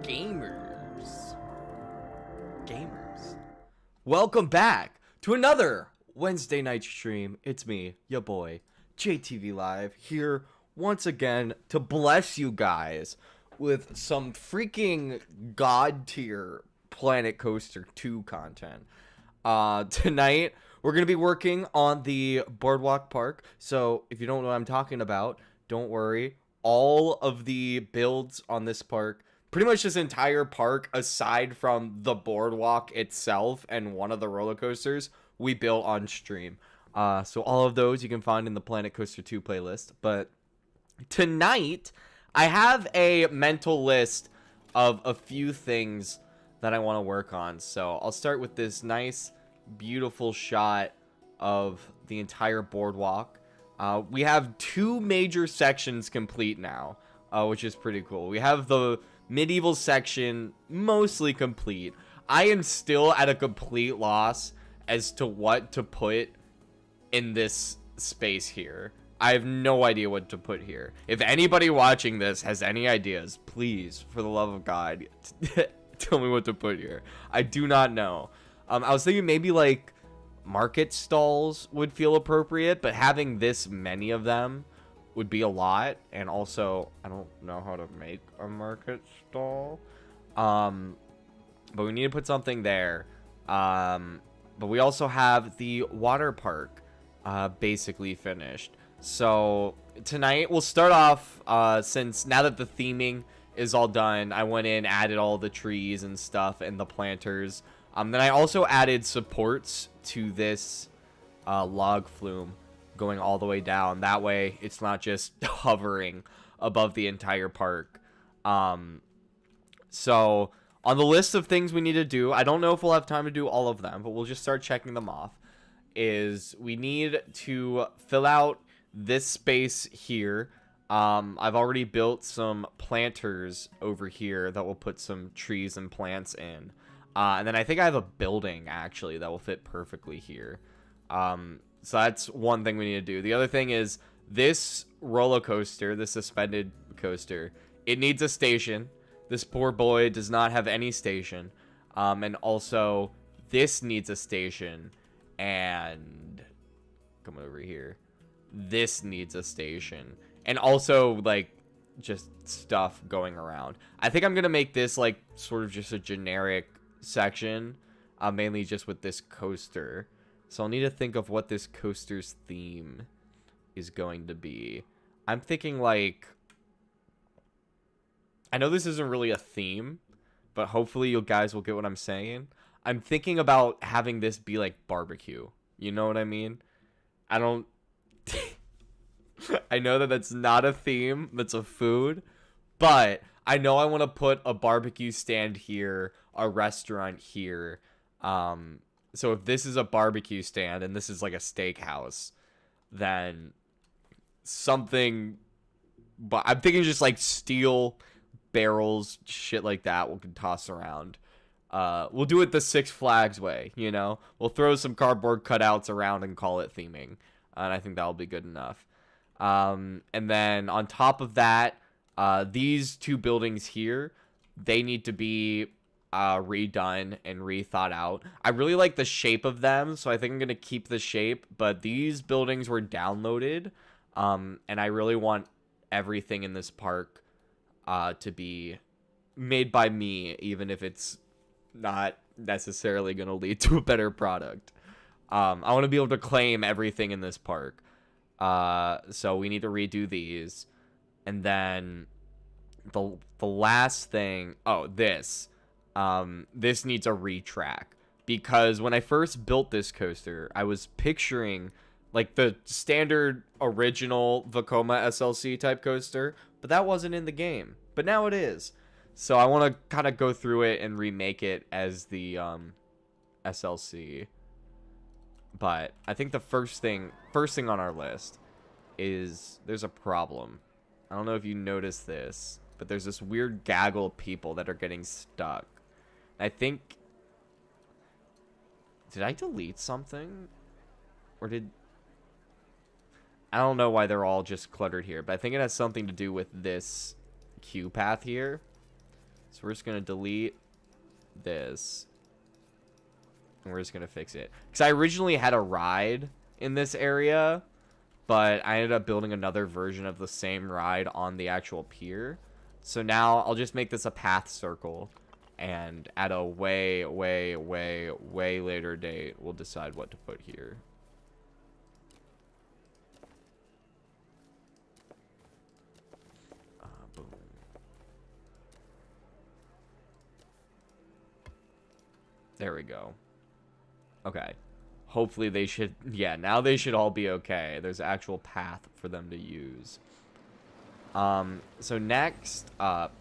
Gamers. Welcome back to another Wednesday night stream. It's me, your boy, JTV Live, here once again to bless you guys with some freaking god tier Planet Coaster 2 content. Tonight, we're going to be working on the Boardwalk Park. So if you don't know what I'm talking about, don't worry. All of the builds on this park, pretty much this entire park, aside from the boardwalk itself and one of the roller coasters, we built on stream. So all of those you can find in the Planet Coaster 2 playlist. But tonight, I have a mental list of a few things that I want to work on. So I'll start with this nice, beautiful shot of the entire boardwalk. We have two major sections complete now, which is pretty cool. We have the medieval section mostly complete. I am still at a complete loss as to what to put in this space here. I have no idea what to put here. If anybody watching this has any ideas, please, for the love of God, tell me what to put here. I do not know. I was thinking maybe like market stalls would feel appropriate, but having this many of them would be a lot. And also, I don't know how to make a market stall. But we need to put something there. But we also have the water park basically finished. So tonight we'll start off, since now that the theming is all done, I went in, added all the trees and stuff and the planters. Then I also added supports to this log flume going all the way down. That way it's not just hovering above the entire park. So on the list of things we need to do, I don't know if we'll have time to do all of them, but we'll just start checking them off. Is we need to fill out this space here. I've already built some planters over here that will put some trees and plants in. And then I think I have a building, actually, that will fit perfectly here. So that's one thing we need to do. The other thing is this roller coaster, the suspended coaster, it needs a station. This poor boy does not have any station. And also, this needs a station. And come over here. This needs a station. And also, like, just stuff going around. I think I'm going to make this, like, sort of just a generic section, mainly just with this coaster. So I'll need to think of what this coaster's theme is going to be. I'm thinking like, I know this isn't really a theme, but hopefully you guys will get what I'm saying. I'm thinking about having this be like barbecue. You know what I mean? I don't I know that that's not a theme, that's a food, but I know I want to put a barbecue stand here, a restaurant here. So if this is a barbecue stand and this is like a steakhouse, then something, but I'm thinking just like steel barrels, shit like that we can toss around. We'll do it the Six Flags way, you know? We'll throw some cardboard cutouts around and call it theming. And I think that'll be good enough. And then on top of that, these two buildings here, they need to be redone and rethought out. I really like the shape of them, so I think I'm going to keep the shape. But these buildings were downloaded, and I really want everything in this park to be made by me, even if it's not necessarily going to lead to a better product. I want to be able to claim everything in this park. So we need to redo these. And then the last thing, this needs a retrack, because when I first built this coaster, I was picturing like the standard original Vekoma SLC type coaster, but that wasn't in the game, but now it is. So I want to kind of go through it and remake it as the SLC. But I think the first thing on our list is there's a problem. I don't know if you noticed this, but there's this weird gaggle of people that are getting stuck. I think, did I delete something? Or I don't know why they're all just cluttered here, but I think it has something to do with this queue path here. So we're just going to delete this. And we're just going to fix it. Because I originally had a ride in this area, but I ended up building another version of the same ride on the actual pier. So now I'll just make this a path circle. And at a way later date, we'll decide what to put here. Boom. There we go. Okay. Hopefully they should... Yeah, now they should all be okay. There's an actual path for them to use. So next up...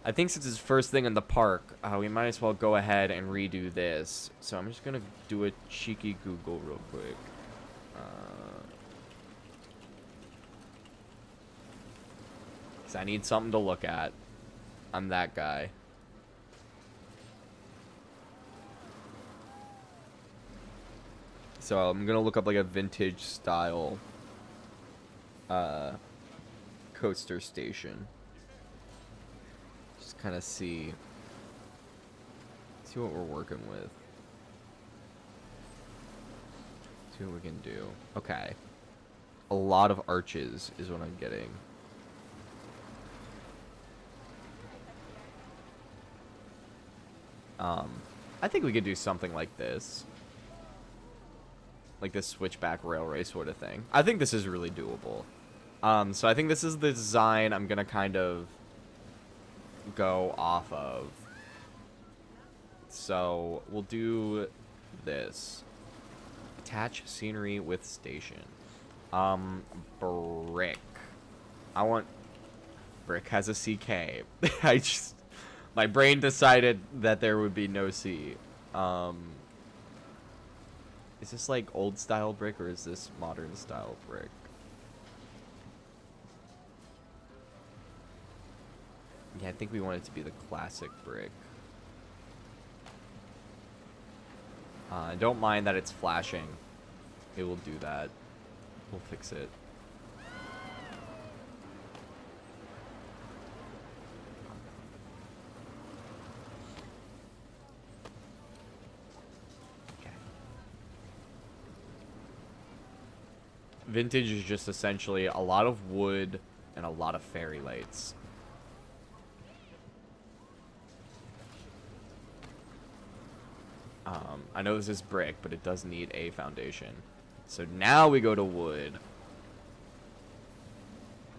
I think since it's first thing in the park, we might as well go ahead and redo this. So I'm just going to do a cheeky Google real quick. Because I need something to look at. I'm that guy. So I'm going to look up like a vintage style coaster station. Just kind of see what we're working with. See what we can do. Okay. A lot of arches is what I'm getting. I think we could do something like this. Like this switchback railway sort of thing. I think this is really doable. So I think this is the design I'm gonna kind of go off of. So we'll do this. Attach scenery with station. Brick. I want... Brick has a CK. My brain decided that there would be no C. Is this like old style brick or is this modern style brick? Yeah, I think we want it to be the classic brick. Don't mind that it's flashing. It will do that. We'll fix it. Okay. Vintage is just essentially a lot of wood and a lot of fairy lights. I know this is brick, but it does need a foundation. So now we go to wood.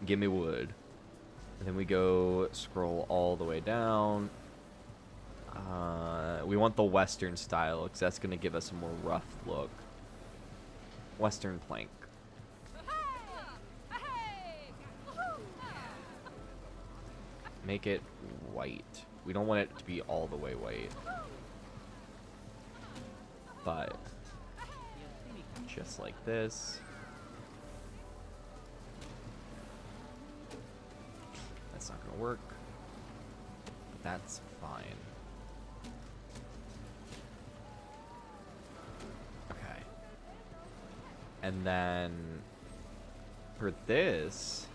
Give me wood. And then we go scroll all the way down. We want the Western style, because that's going to give us a more rough look. Western plank. Make it white. We don't want it to be all the way white. But just like this. That's not gonna work. But that's fine. Okay. And then for this,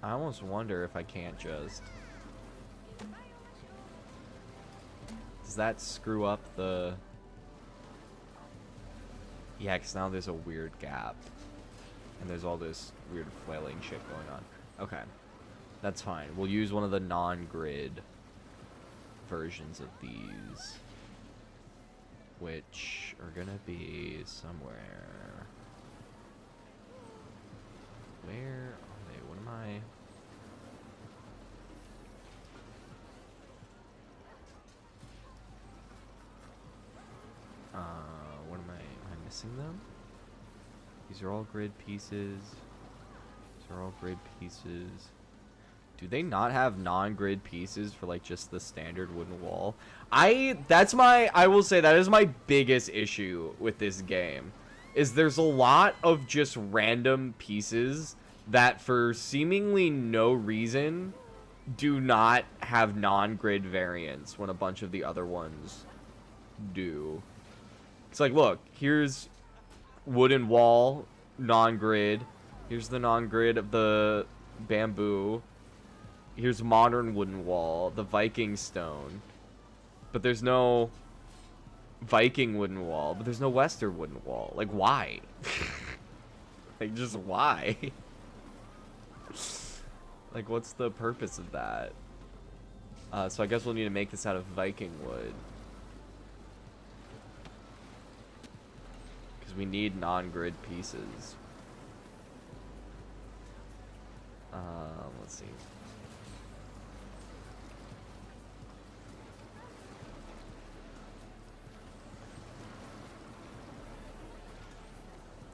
I almost wonder if I can't just... Does that screw up the... Yeah, because now there's a weird gap. And there's all this weird flailing shit going on. Okay. That's fine. We'll use one of the non-grid versions of these. Which are gonna be somewhere... Where are they? What am I... What am I missing them? These are all grid pieces. These are all grid pieces. Do they not have non-grid pieces for like just the standard wooden wall? I will say that is my biggest issue with this game. Is there's a lot of just random pieces that for seemingly no reason do not have non-grid variants when a bunch of the other ones do. It's like, look, here's wooden wall, non-grid. Here's the non-grid of the bamboo. Here's modern wooden wall, the Viking stone. But there's no Viking wooden wall, but there's no Western wooden wall. Like, why? Like, just why? Like, what's the purpose of that? So I guess we'll need to make this out of Viking wood. Because we need non-grid pieces. Let's see.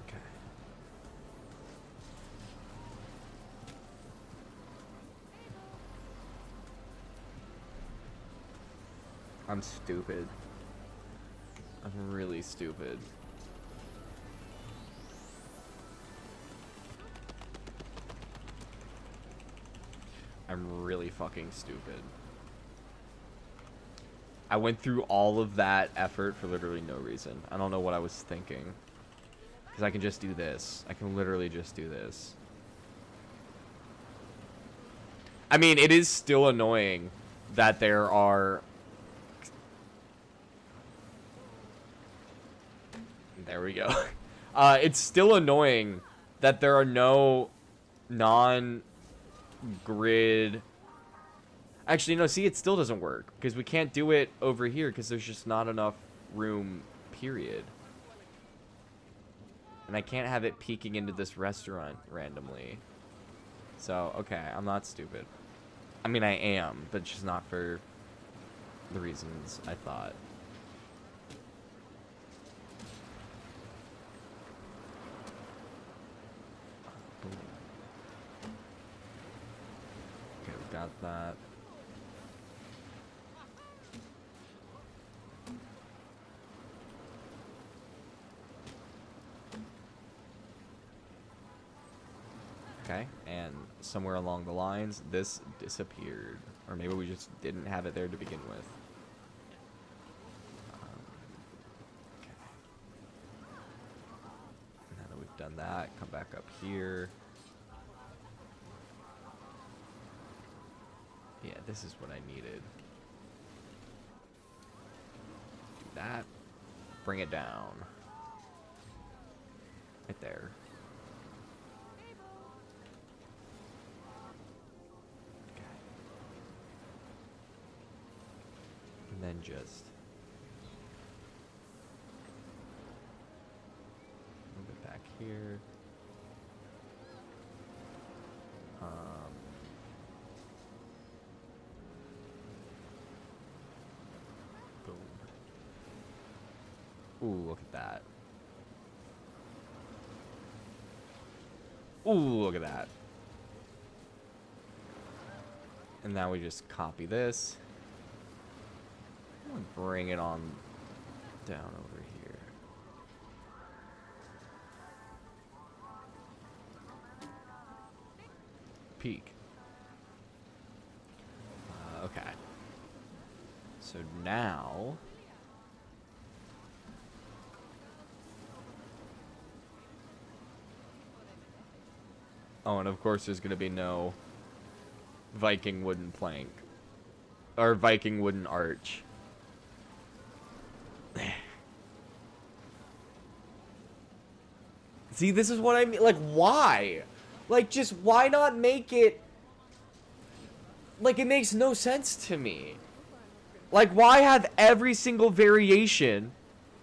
Okay. I'm stupid. I'm really stupid. I'm really fucking stupid. I went through all of that effort for literally no reason. I don't know what I was thinking. Because I can just do this. I can literally just do this. I mean, it is still annoying that there are... There we go. It's still annoying that there are no non-grid... Actually, no, see, it still doesn't work. Because we can't do it over here because there's just not enough room, period. And I can't have it peeking into this restaurant randomly. So, okay, I'm not stupid. I mean, I am, but just not for the reasons I thought. Okay, we got that. Okay, and somewhere along the lines, this disappeared. Or maybe we just didn't have it there to begin with. Okay. Now that we've done that, come back up here. Yeah, this is what I needed. Do that. Bring it down. Right there. And then just move it back here. Boom. Ooh, look at that. Ooh, look at that. And now we just copy this. Bring it on down over here. Peak. Okay. So now... Oh, and of course there's going to be no Viking wooden plank. Or Viking wooden arch. See, this is what I mean. Like, why? Like, just why not make it... Like, it makes no sense to me. Like, why have every single variation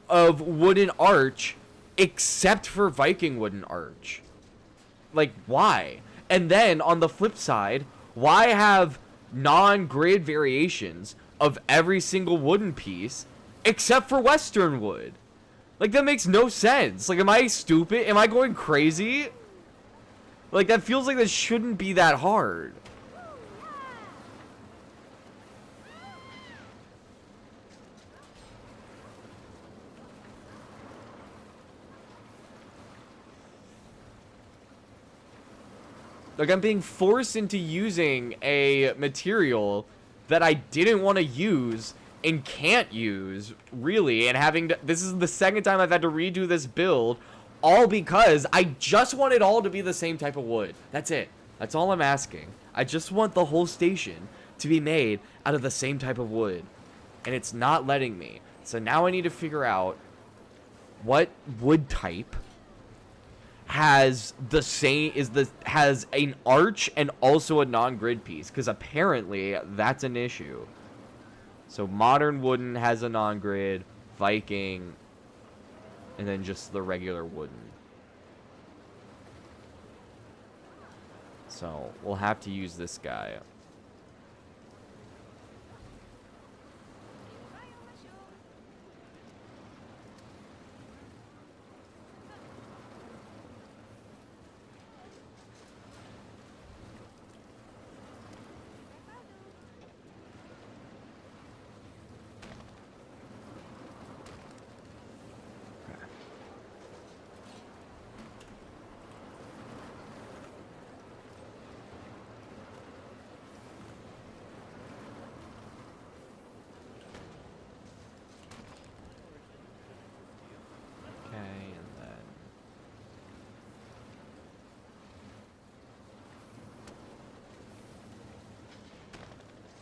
of wooden arch except for Viking wooden arch? Like, why? And then, on the flip side, why have non-grid variations of every single wooden piece except for Western wood? Like, that makes no sense. Like, am I stupid? Am I going crazy? Like, that feels like that shouldn't be that hard. Like, I'm being forced into using a material that I didn't want to use and can't use, really, and having to... This is the second time I've had to redo this build, all because I just want it all to be the same type of wood. That's it. That's all I'm asking. I just want the whole station to be made out of the same type of wood. And it's not letting me. So now I need to figure out what wood type has the same has an arch and also a non-grid piece, because apparently that's an issue. So modern wooden has a non-grid, Viking, and then just the regular wooden. So we'll have to use this guy.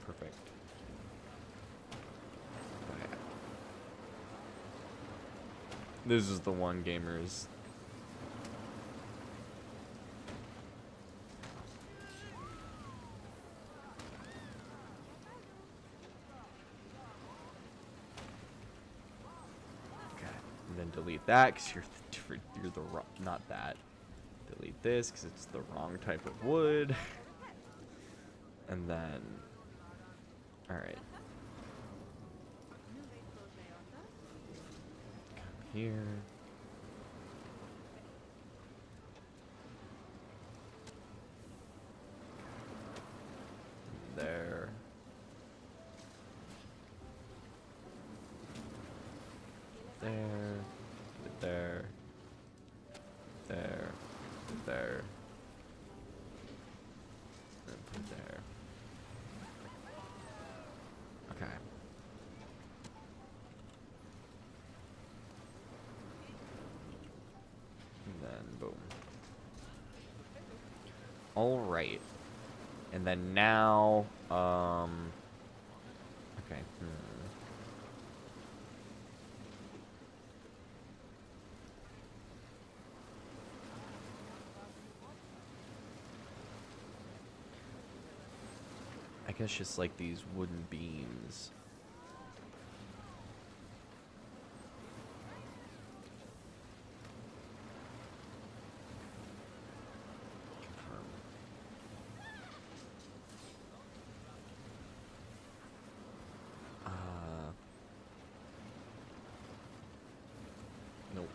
Perfect. Okay. This is the one, gamers. Okay, and then delete that because you're the wrong, not that. Delete this because it's the wrong type of wood. And then, all right. Come here. There. There. There. There. There. And put there. Okay. And then boom. All right. And then now, okay. I guess just like these wooden beams. Confirm. Nope.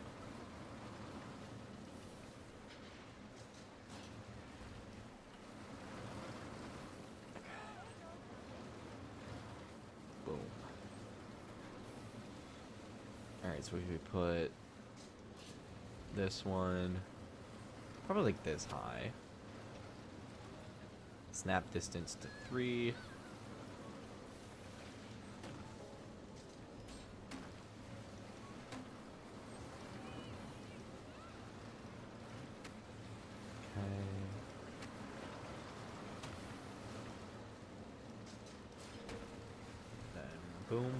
Boom. Alright, so we put this one probably like this high. Snap distance to 3. Boom.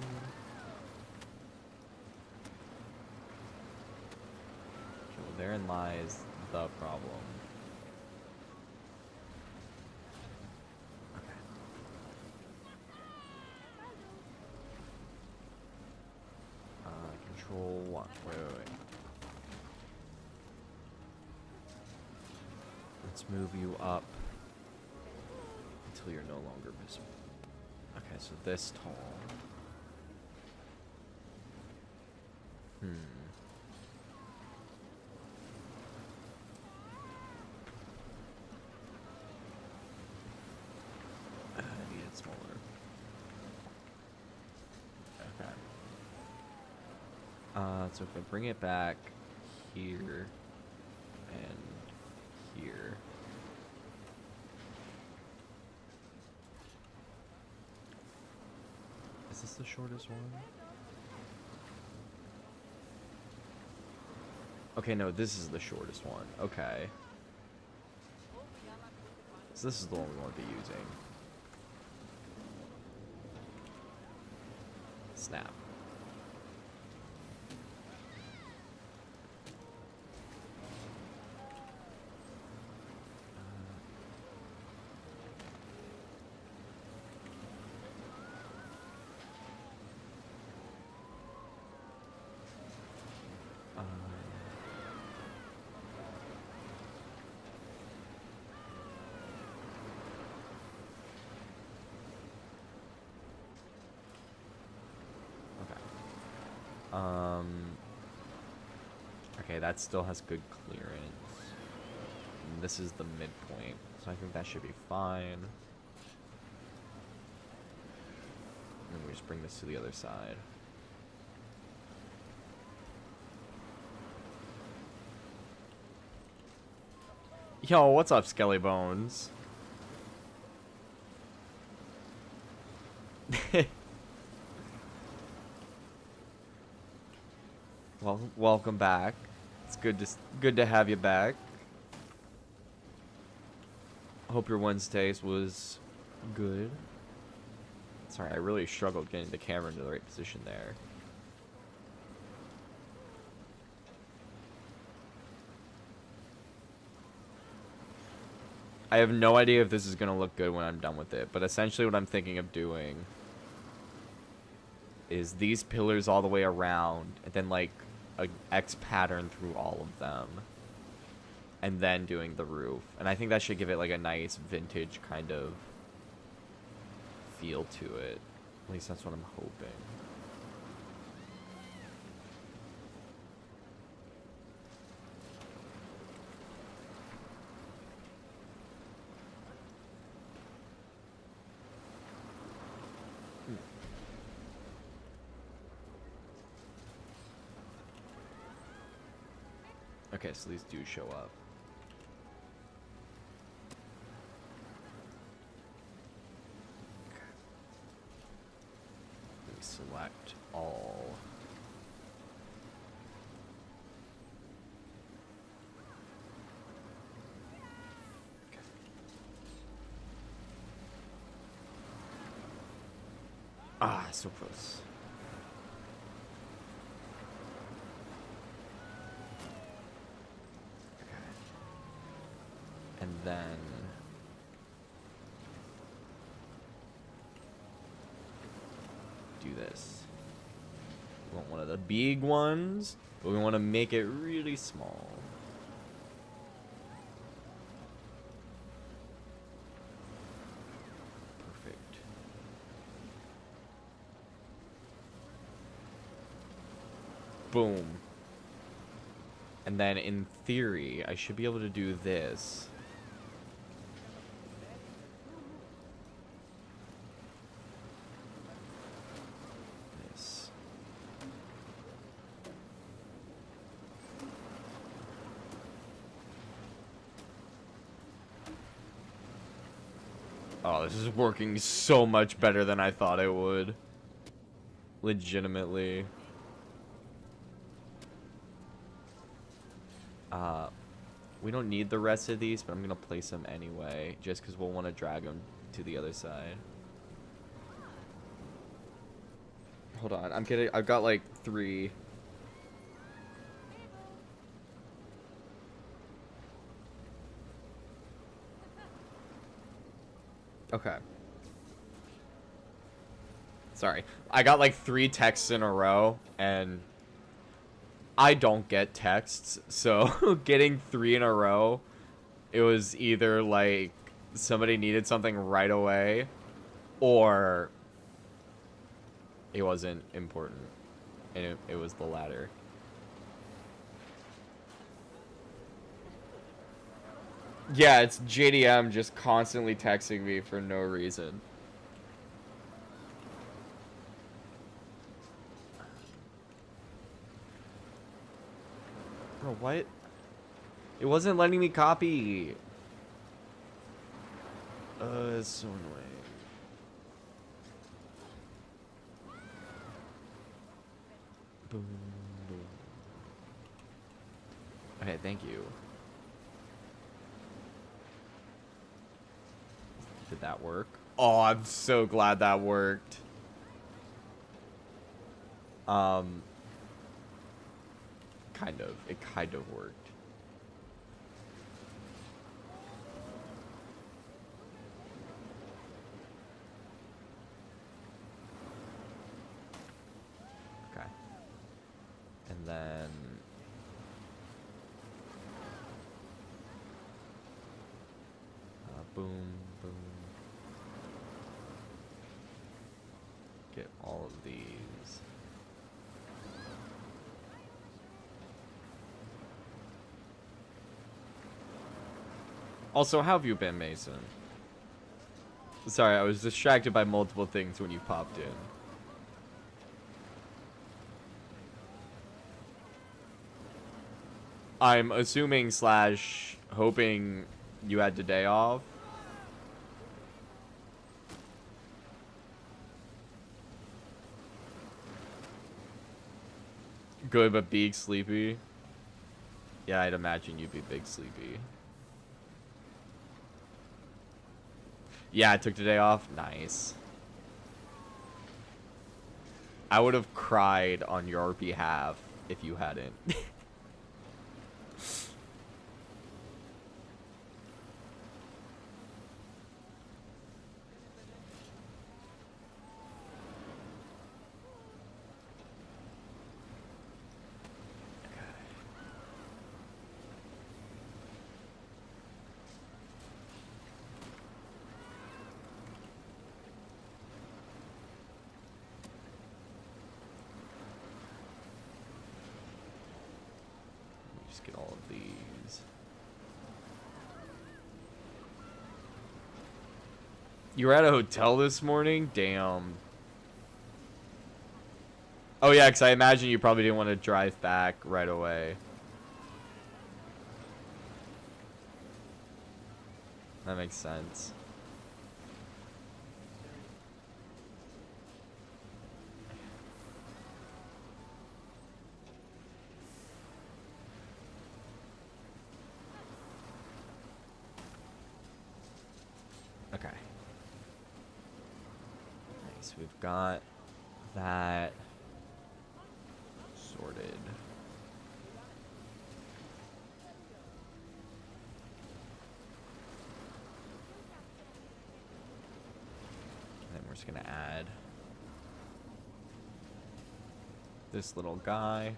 So therein lies the problem. Okay. Control 1. Wait. Let's move you up until you're no longer visible. Okay, so this tall. I need it smaller. Okay. So if I bring it back here and here. Is this the shortest one? Okay, no, this is the shortest one. Okay. So this is the one we want to be using. Snap. Okay, that still has good clearance. And this is the midpoint, so I think that should be fine. And we just bring this to the other side. Yo, what's up, Skelly Bones? Well, welcome back. It's good to have you back. Hope your Wednesdays was good. Sorry, I really struggled getting the camera into the right position there. I have no idea if this is gonna look good when I'm done with it, but essentially what I'm thinking of doing is these pillars all the way around, and then like a X pattern through all of them, and then doing the roof. And I think that should give it like a nice vintage kind of feel to it. At least that's what I'm hoping. Okay, so these do show up. Okay. Let me select all. Okay. Ah, so close. And then do this. We want one of the big ones, but we want to make it really small. Perfect. Boom. And then in theory, I should be able to do this. Oh, this is working so much better than I thought it would. Legitimately. We don't need the rest of these, but I'm gonna place them anyway, just because we'll want to drag them to the other side. Hold on, I'm kidding. I've got like 3. Okay. Sorry. I got like 3 texts in a row, and I don't get texts, so getting 3 in a row, it was either like somebody needed something right away, or it wasn't important, and it was the latter. Yeah, it's JDM just constantly texting me for no reason. Bro, what? It wasn't letting me copy. It's so annoying. Boom, boom. Okay, thank you. Did that work? Oh, I'm so glad that worked. Kind of. It kind of worked. Okay. And then... boom, boom. Get all of these. Also, how have you been, Mason? Sorry, I was distracted by multiple things when you popped in. I'm assuming slash hoping you had today off. Good, but big sleepy. Yeah, I'd imagine you'd be big sleepy. Yeah, I took today off. Nice. I would have cried on your behalf if you hadn't. Get all of these. You were at a hotel this morning? Damn. Oh yeah, because I imagine you probably didn't want to drive back right away. That makes sense. Okay. Nice. We've got that sorted. And then we're just gonna add this little guy.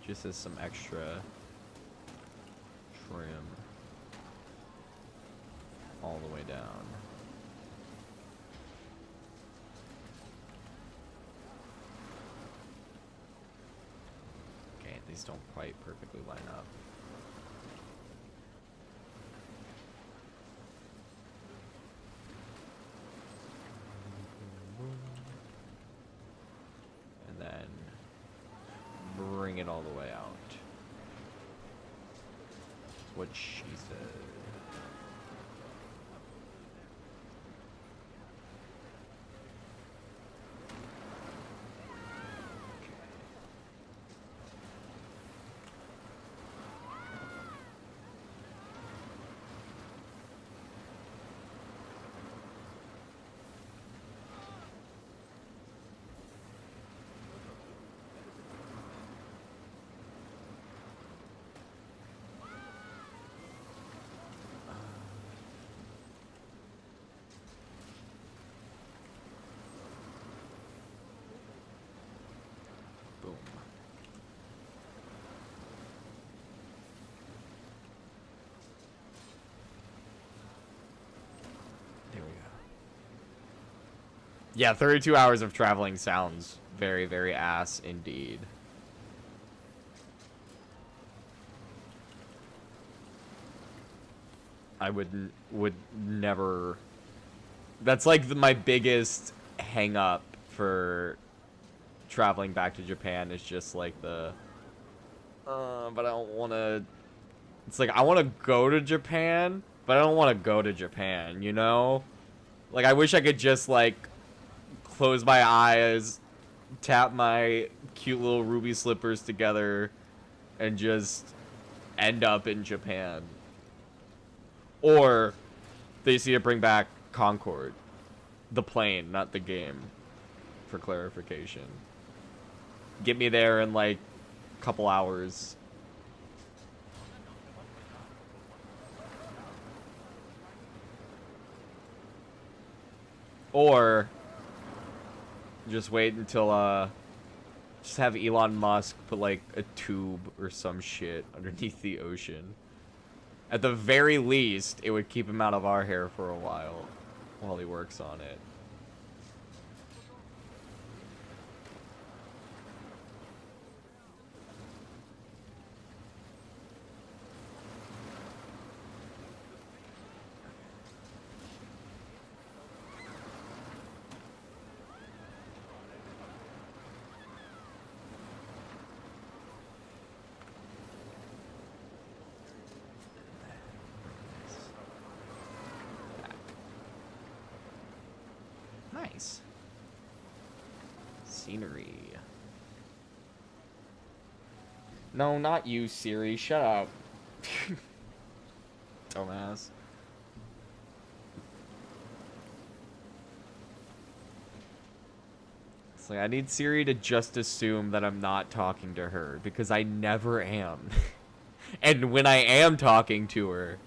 Just as some extra trim. All the way down. Okay, these don't quite perfectly line up. And then bring it all the way out. That's what she said. Boom. There we go. Yeah, 32 hours of traveling sounds very, very ass indeed. I would never. That's like my biggest hang up for traveling back to Japan is just like the but I don't want to. It's like I want to go to Japan, but I don't want to go to Japan, you know? Like I wish I could just like close my eyes, tap my cute little ruby slippers together and just end up in Japan. Or They see to bring back Concord. The plane, not the game. For clarification. Get me there in like a couple hours. Or just wait until just have Elon Musk put like a tube or some shit underneath the ocean. At the very least, it would keep him out of our hair for a while he works on it. Nice. Scenery. No, not you, Siri. Shut up. Dumbass. It's like, I need Siri to just assume that I'm not talking to her, because I never am. And when I am talking to her,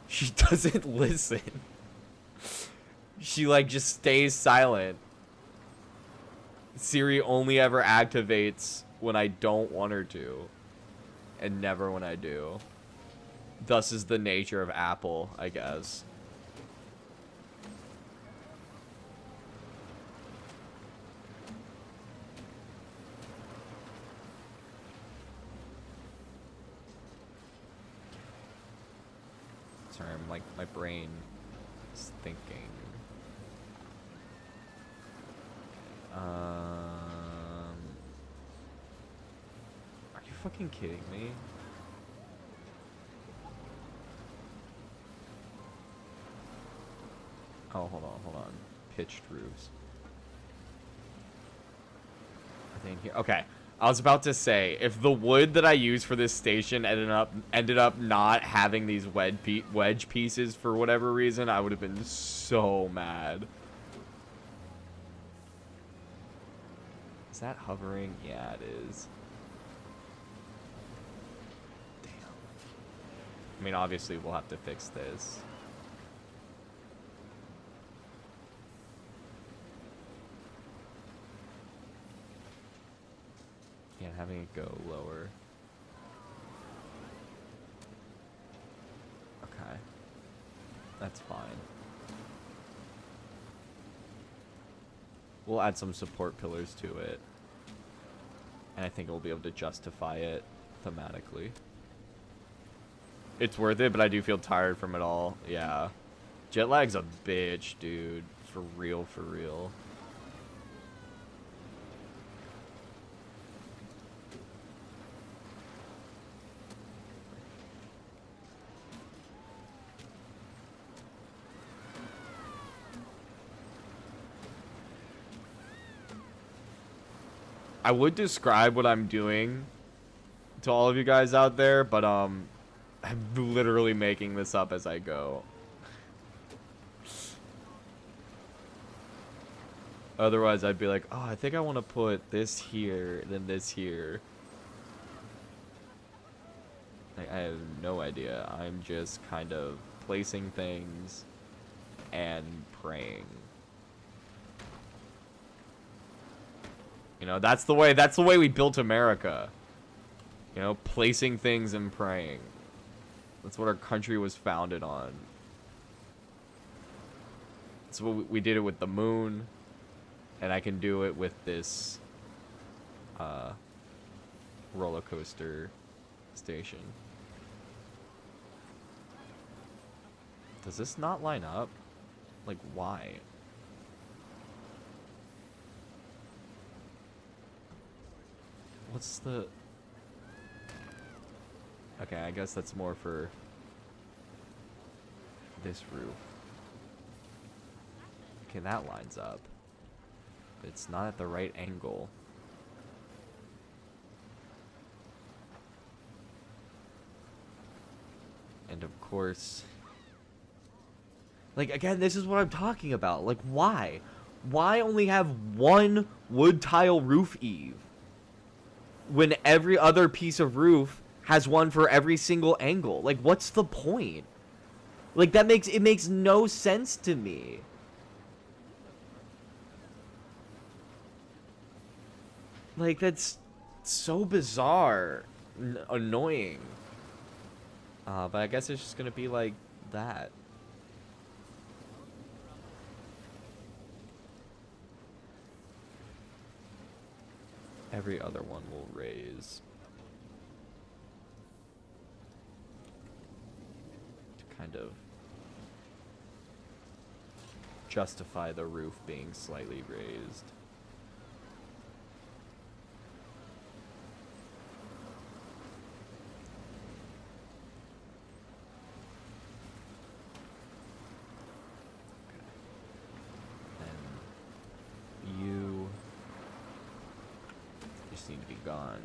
she doesn't listen. She, like, just stays silent. Siri only ever activates when I don't want her to. And never when I do. Thus is the nature of Apple, I guess. Sorry, I'm like, my brain is thinking. Are you fucking kidding me? Oh, hold on. Pitched roofs. Are they in here? Okay. I was about to say, if the wood that I used for this station ended up not having these wedge pieces for whatever reason, I would have been so mad. Is that hovering? Yeah, it is. Damn. I mean, obviously, we'll have to fix this. Yeah, having it go lower. Okay. That's fine. We'll add some support pillars to it. And I think we'll be able to justify it thematically. It's worth it, but I do feel tired from it all. Yeah. Jet lag's a bitch, dude. For real, for real. I would describe what I'm doing to all of you guys out there, but I'm literally making this up as I go. Otherwise, I'd be like, oh, I think I want to put this here, then this here. Like, I have no idea. I'm just kind of placing things and praying. You know, that's the way we built America. You know, placing things and praying. That's what our country was founded on. That's what we did it with the moon. And I can do it with this roller coaster station. Does this not line up? Like, why? What's the... Okay, I guess that's more for this roof. Okay, that lines up. But it's not at the right angle. And of course... Like, again, this is what I'm talking about. Like, why? Why only have one wood tile roof eave when every other piece of roof has one for every single angle? Like, what's the point? Like, it makes no sense to me. Like, that's so bizarre. Annoying. But I guess it's just gonna be like that. Every other one will raise. To kind of justify the roof being slightly raised. Need to be gone.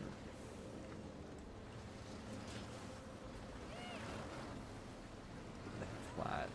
Flat.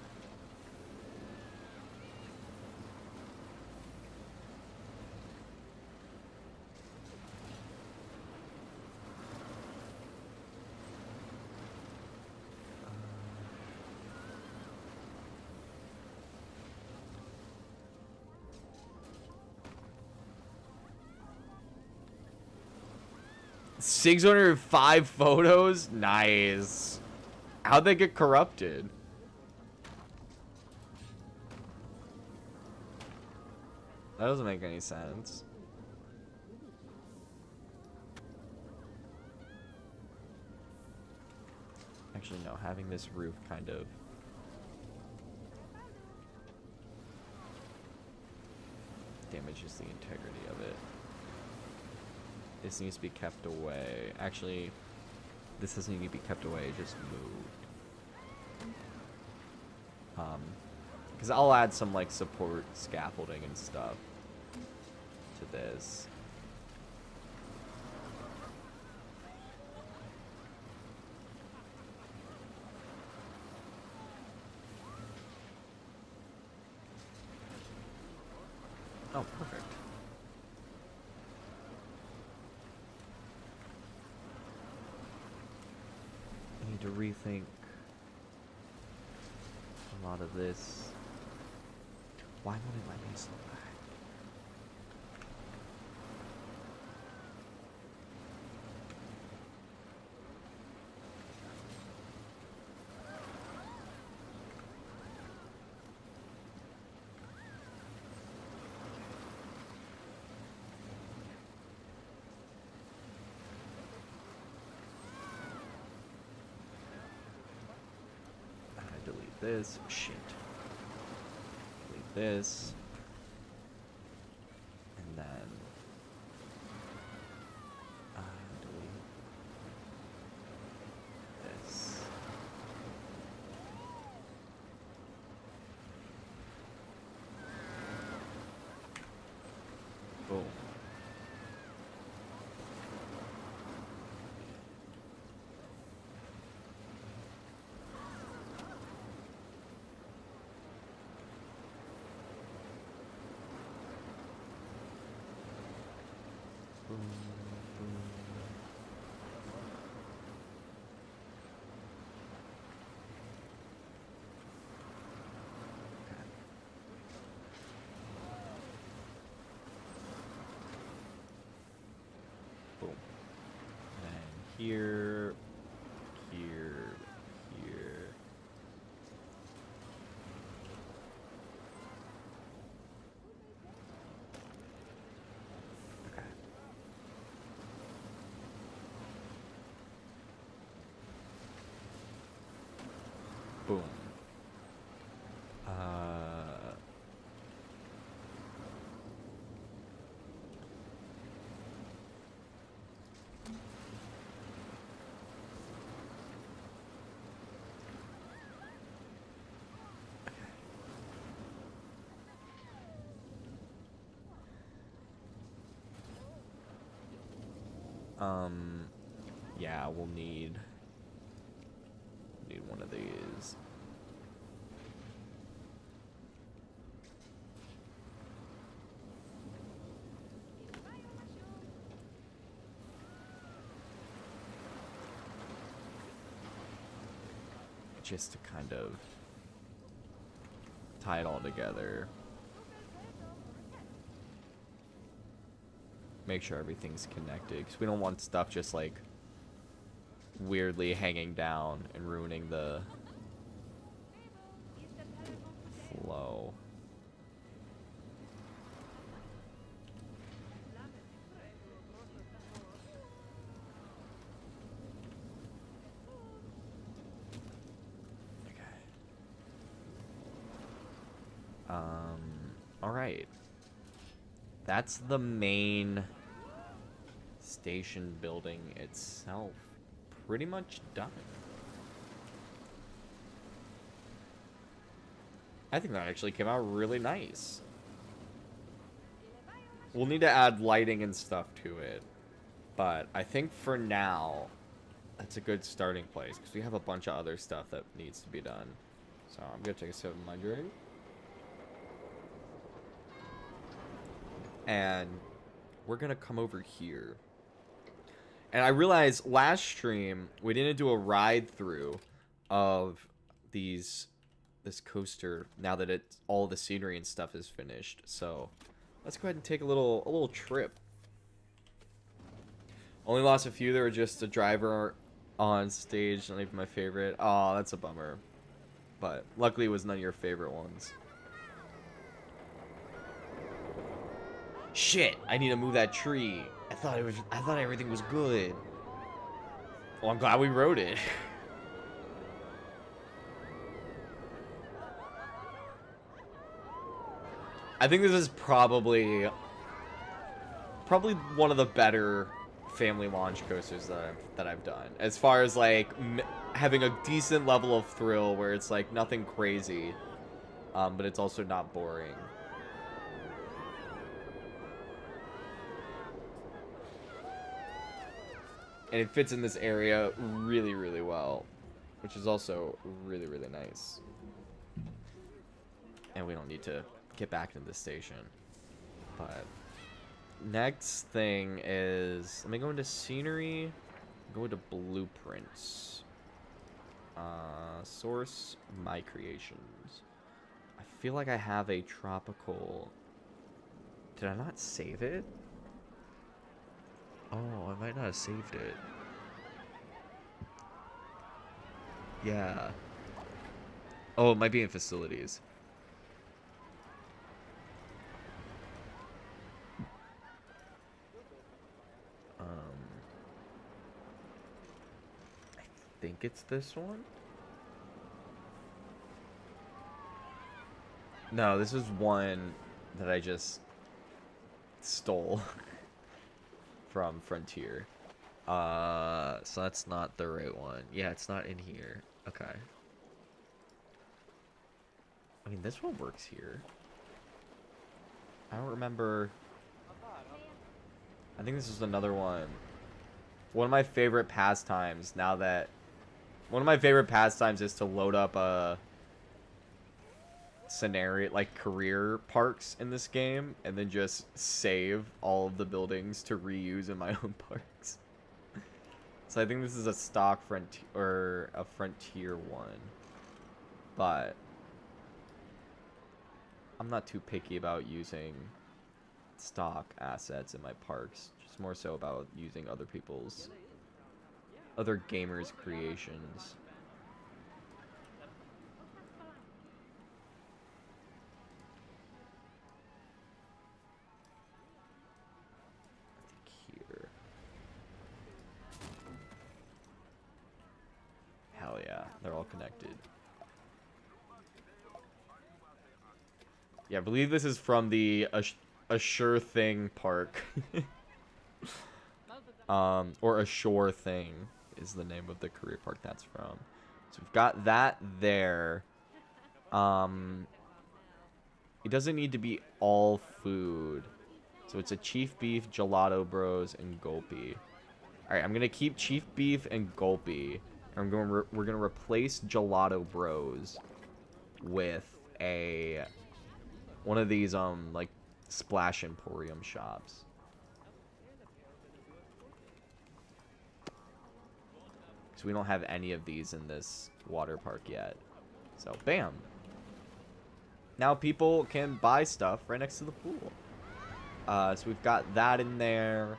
$605 photos? Nice. How'd they get corrupted? That doesn't make any sense. Actually, no. Having this roof kind of... damages the integrity of it. This needs to be kept away. Actually, this doesn't need to be kept away, just moved. Because I'll add some, like, support scaffolding and stuff to this. Oh, perfect. I need to rethink a lot of this. Why won't it let me slow back? Delete this. Shit. Delete this. And then delete this. Boom. Boom. And here, here, here. Okay. Boom. Yeah, we'll need one of these. just to kind of tie it all together. Make sure everything's connected, because we don't want stuff just like weirdly hanging down and ruining the flow. All right. That's the main station building itself. Pretty much done. I think that actually came out really nice. We'll need to add lighting and stuff to it. But I think for now, that's a good starting place. Because we have a bunch of other stuff that needs to be done. So I'm going to take a sip of my drink. And we're going to come over here. And I realized last stream, we didn't do a ride through of this coaster now that all the scenery and stuff is finished. So let's go ahead and take a little trip. Only lost a few. There were just a driver on stage, not even my favorite. Oh, that's a bummer. But luckily it was none of your favorite ones. Shit, I need to move that tree. I thought everything was good. Well, I'm glad we rode it. I think this is probably one of the better family launch coasters that I've done. As far as like having a decent level of thrill where it's like nothing crazy, but it's also not boring. And it fits in this area really, really well, which is also really, really nice. And we don't need to get back into the station. But next thing is, let me go into scenery, go into blueprints. Source, my creations. I feel like I have a tropical. Did I not save it? Oh, I might not have saved it. Yeah. Oh, it might be in facilities. I think it's this one. No, this is one that I just stole from Frontier. So that's not the right one. Yeah, it's not in here. Okay. I mean, this one works here. I don't remember. I think this is another one. One of my favorite pastimes now that... One of my favorite pastimes is to load up a scenario, like career parks in this game, and then just save all of the buildings to reuse in my own parks. So I think this is a stock Frontier, or a Frontier one. But I'm not too picky about using stock assets in my parks. Just more so about using other people's, other gamers' creations. Here. Hell yeah, they're all connected. Yeah, I believe this is from the A Sure Thing park. Or A Shore Thing is the name of the career park that's from. So we've got that there. It doesn't need to be all food. So it's a Chief Beef, Gelato Bros, and Gulpy. Alright, I'm gonna keep Chief Beef and Gulpy. And we're gonna replace Gelato Bros with one of these like Splash Emporium shops. So we don't have any of these in this water park yet. So, bam. Now people can buy stuff right next to the pool. So we've got that in there.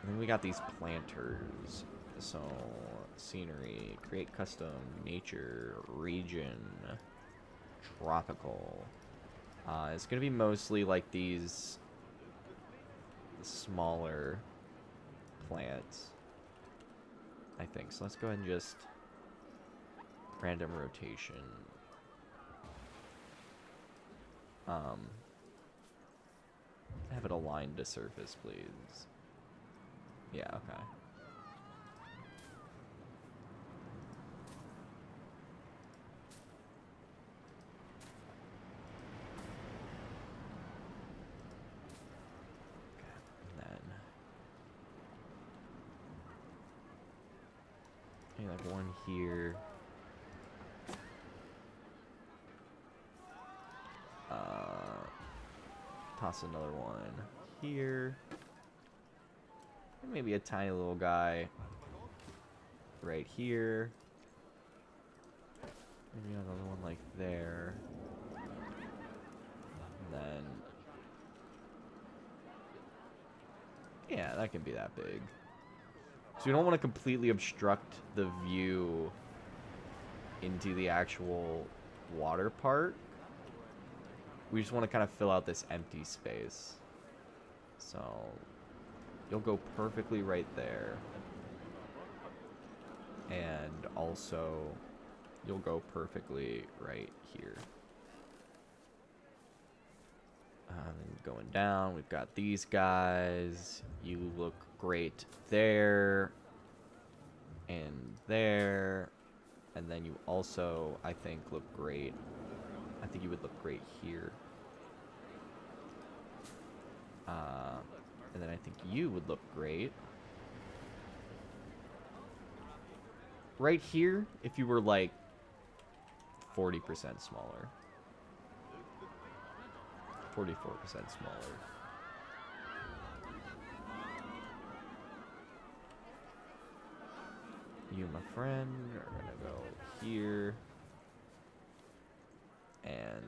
And then we got these planters. So, scenery, create custom, nature, region, tropical. It's going to be mostly like these smaller plants, I think. So let's go ahead and just random rotation. Have it aligned to surface, please. Yeah, okay. Like one here. Toss another one here. And maybe a tiny little guy right here. Maybe another one like there. And then... yeah, that can be that big. So we don't want to completely obstruct the view into the actual water park. We just want to kind of fill out this empty space. So you'll go perfectly right there. And also you'll go perfectly right here. Going down, we've got these guys. You look great there and there, and then you also, I think, look great. I think you would look great here, and then I think you would look great right here if you were like 40% smaller. 44% smaller. You, my friend, are gonna go here. And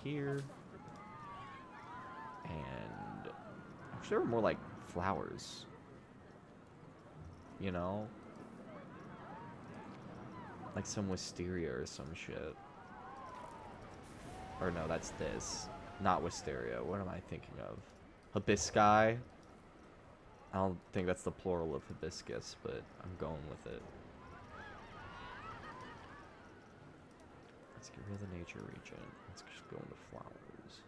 here. And actually, there were more like flowers. You know? Like some wisteria or some shit. Or no, that's this. Not wisteria. What am I thinking of? Hibiscus. I don't think that's the plural of hibiscus, but I'm going with it. Let's get rid of the nature region. Let's just go into flowers.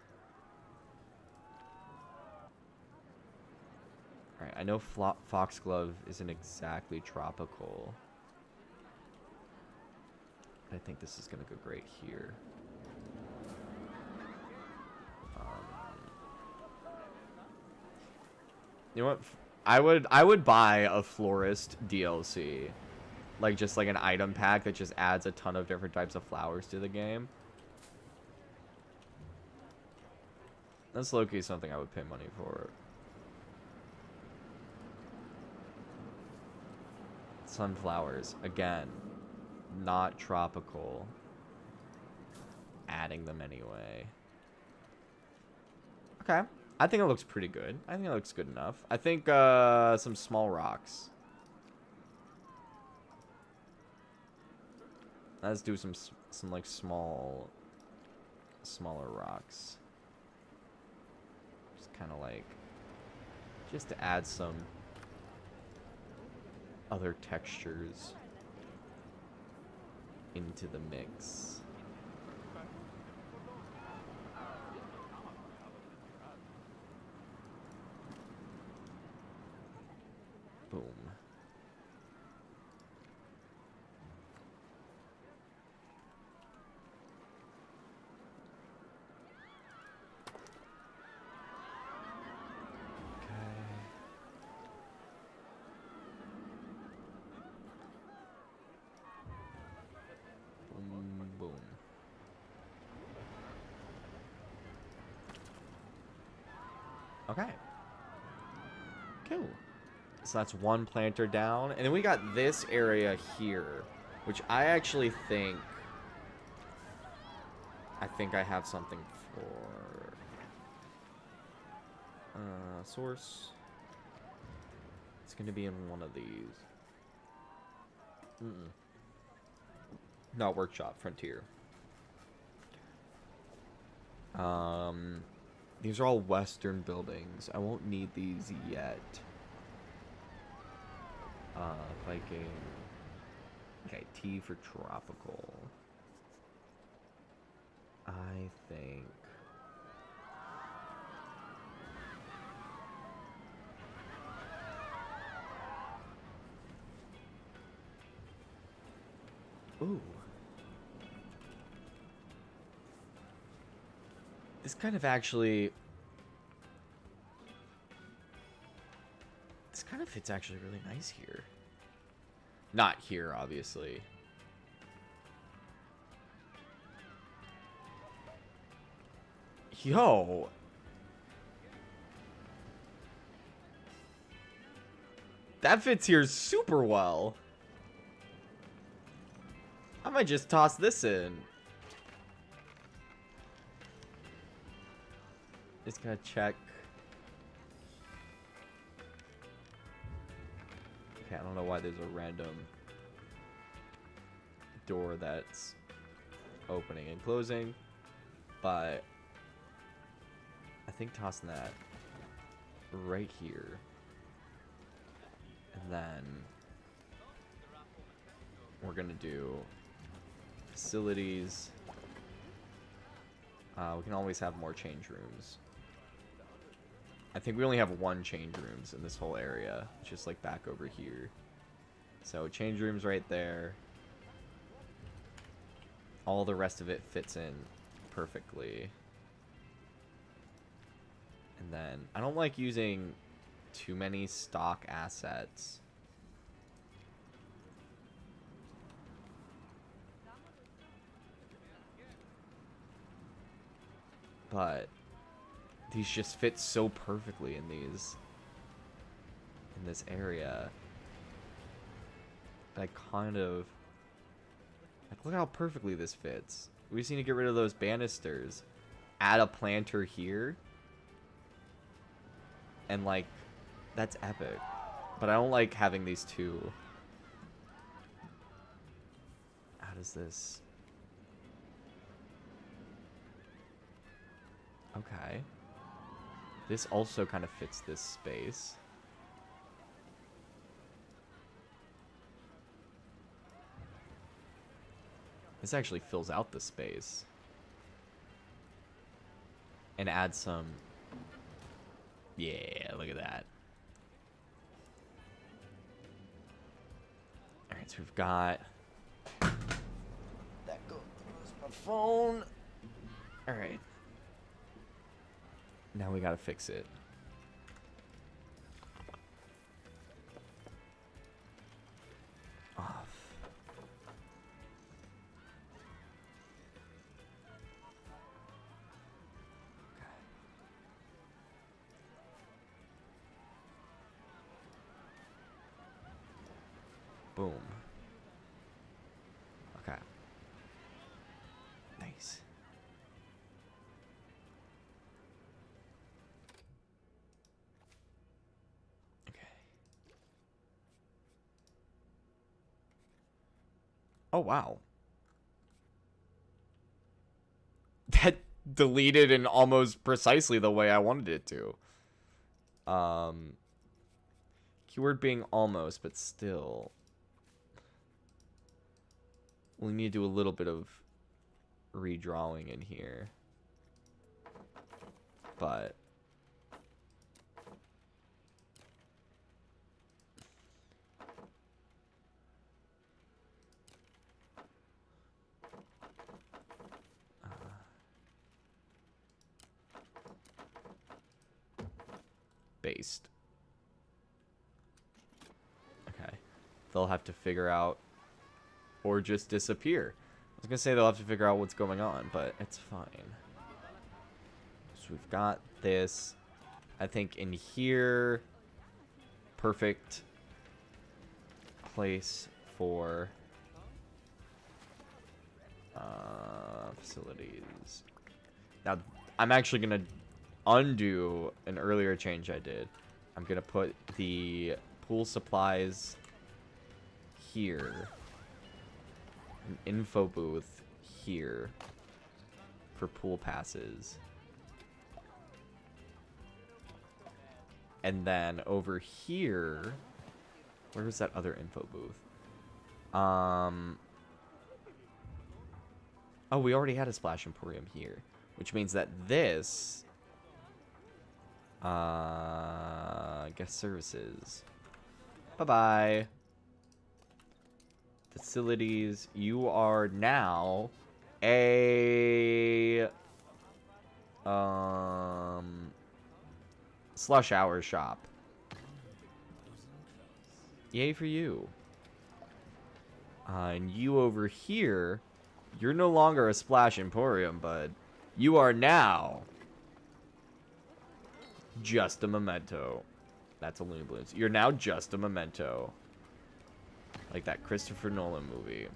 Alright, I know foxglove isn't exactly tropical. But I think this is going to go great here. You know what? I would buy a florist DLC, like just like an item pack that just adds a ton of different types of flowers to the game. That's low-key something I would pay money for. Sunflowers, again, not tropical. Adding them anyway. Okay. I think it looks pretty good. I think it looks good enough. I think some small rocks. Let's do some like smaller rocks. Just kind of like, just to add some other textures into the mix. Boom. Boom. Okay. Cool. So that's one planter down. And then we got this area here, which I actually think... I have something for... source. It's going to be in one of these. Not workshop, frontier. These are all western buildings. I won't need these yet. Viking. Okay, T for tropical. I think... Ooh. This kind of actually... This kind of fits actually really nice here. Not here, obviously. Yo! That fits here super well. I might just toss this in. Just gotta check. Okay, I don't know why there's a random door that's opening and closing, but I think tossing that right here. And then we're gonna do facilities. We can always have more change rooms. I think we only have one change rooms in this whole area, just like back over here. So change rooms right there. All the rest of it fits in perfectly. And then I don't like using too many stock assets. But these just fit so perfectly in this area. I kind of like, look how perfectly this fits. We just need to get rid of those banisters, add a planter here, and like, that's epic. But I don't like having these two. How does this? Okay. This also kind of fits this space. This actually fills out the space. And adds some... Yeah, look at that. Alright, so we've got... That goes my phone. Alright. Now we gotta fix it. Off. Okay. Boom. Okay. Nice. Oh, wow. That deleted in almost precisely the way I wanted it to. Keyword being almost, but still. We need to do a little bit of redrawing in here. But... based. Okay. They'll have to figure out or just disappear. I was gonna say they'll have to figure out what's going on, but it's fine. So we've got this. I think in here perfect place for facilities. Now, I'm actually going to undo an earlier change I did. I'm going to put the pool supplies here. An info booth here for pool passes. And then over here, where was that other info booth? Oh, we already had a Splash Emporium here, which means that this, guest services. Bye-bye. Facilities, you are now a, slush hour shop. Yay for you. And you over here, you're no longer a Splash Emporium, bud. You are now just a memento. That's a Looney Balloons. You're now just a memento. Like that Christopher Nolan movie.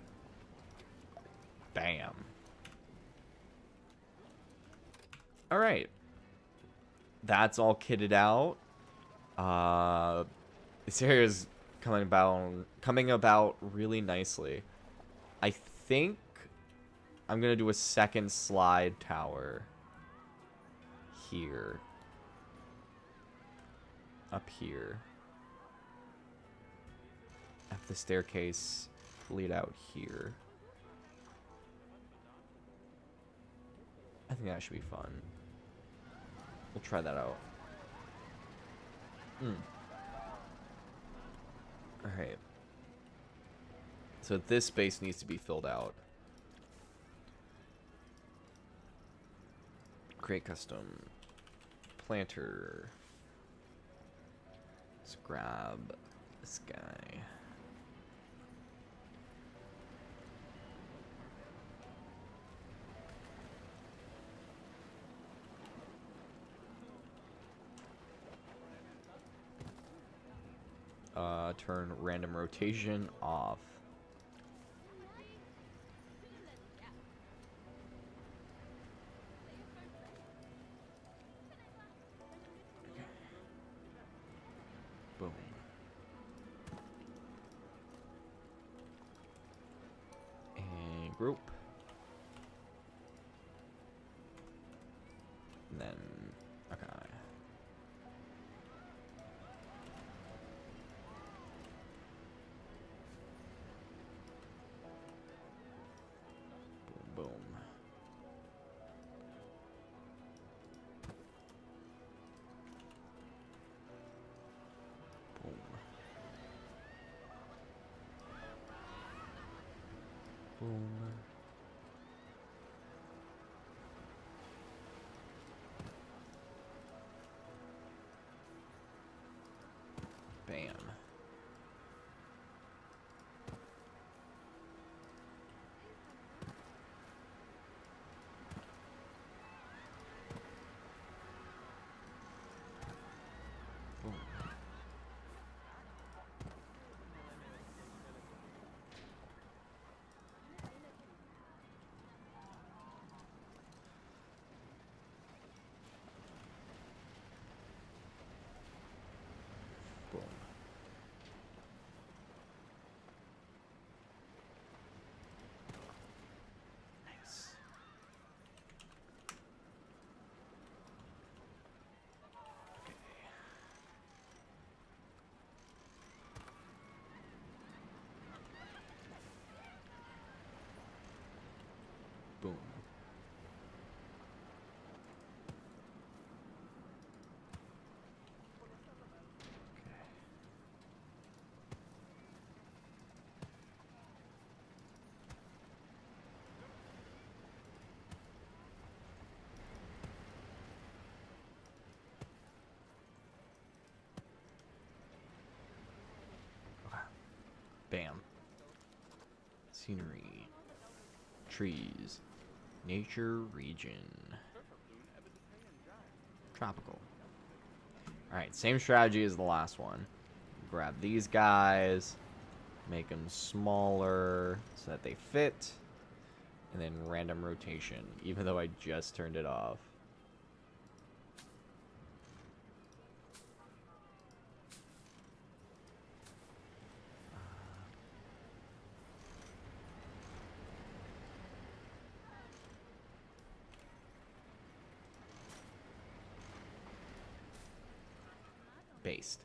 Bam. Alright. That's all kitted out. This area is coming about really nicely. I think I'm gonna do a second slide tower here. Up here. Have the staircase lead out here. I think that should be fun. We'll try that out. Alright. So this space needs to be filled out. Create custom planter. Let's grab this guy. Turn random rotation off. Boom. And group. And then, okay. Boom. Boom. Boom. Bam. Boom. Nice. Okay. Boom. Bam. Scenery. Trees. Nature region. Tropical. Alright, same strategy as the last one. grab these guys, make them smaller so that they fit, and then random rotation, even though I just turned it off. Based.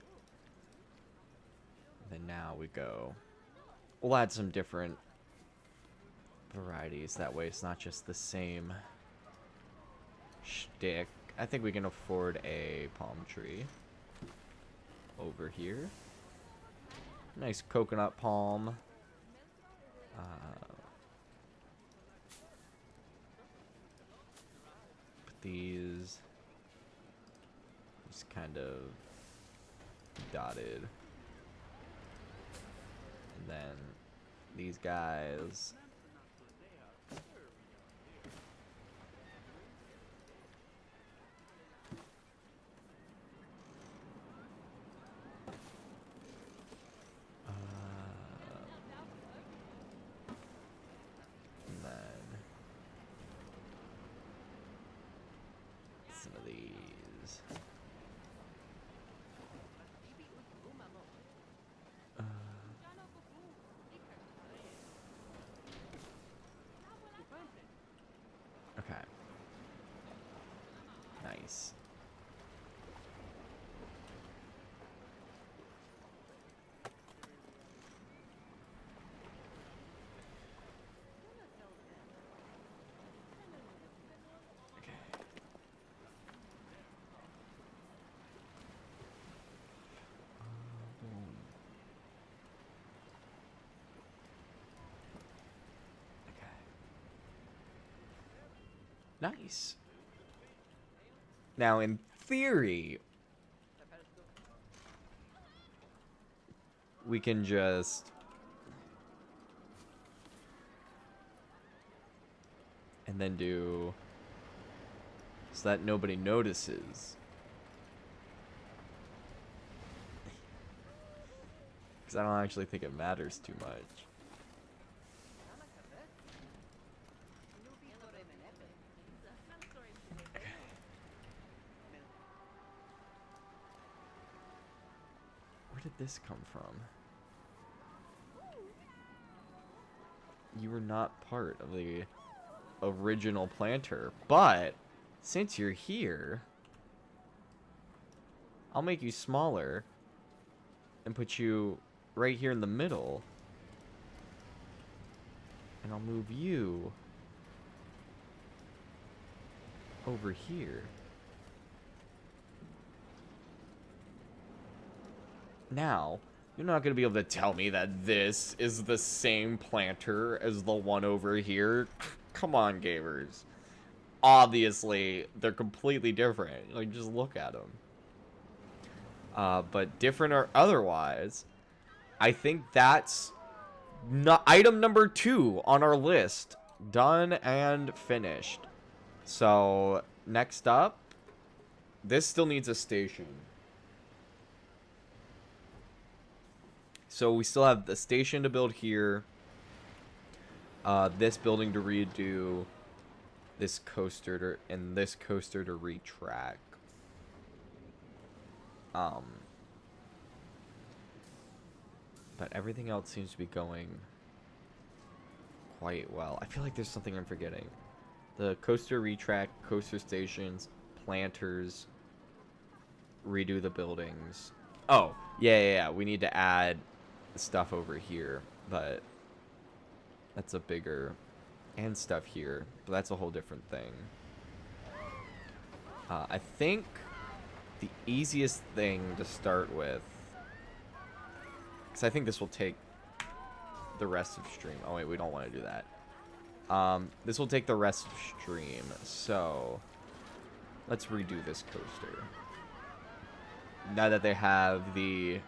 And then now we go. We'll add some different varieties. That way it's not just the same shtick. I think we can afford a palm tree over here. Nice coconut palm. Put these just kind of dotted. And then these guys. And then some of these. Okay. Nice. Okay. Nice. Now, in theory, we can just... and then do... so that nobody notices. Because I don't actually think it matters too much. Where did this come from? You were not part of the original planter, but since you're here, I'll make you smaller and put you right here in the middle, and I'll move you over here. Now, you're not going to be able to tell me that this is the same planter as the one over here. Come on, gamers. Obviously, they're completely different. Like, just look at them. But different or otherwise, I think that's item number 2 on our list. Done and finished. So, next up, this still needs a station. So we still have the station to build here. This building to redo. This coaster to, and this coaster to retrack. But everything else seems to be going quite well. I feel like there's something I'm forgetting. The coaster retrack, coaster stations, planters, redo the buildings. Oh, yeah. We need to add stuff over here, but that's a bigger, and stuff here, but that's a whole different thing. I think the easiest thing to start with, because I think this will take the rest of stream. Oh wait, we don't want to do that. This will take the rest of stream, so let's redo this coaster. Now that they have the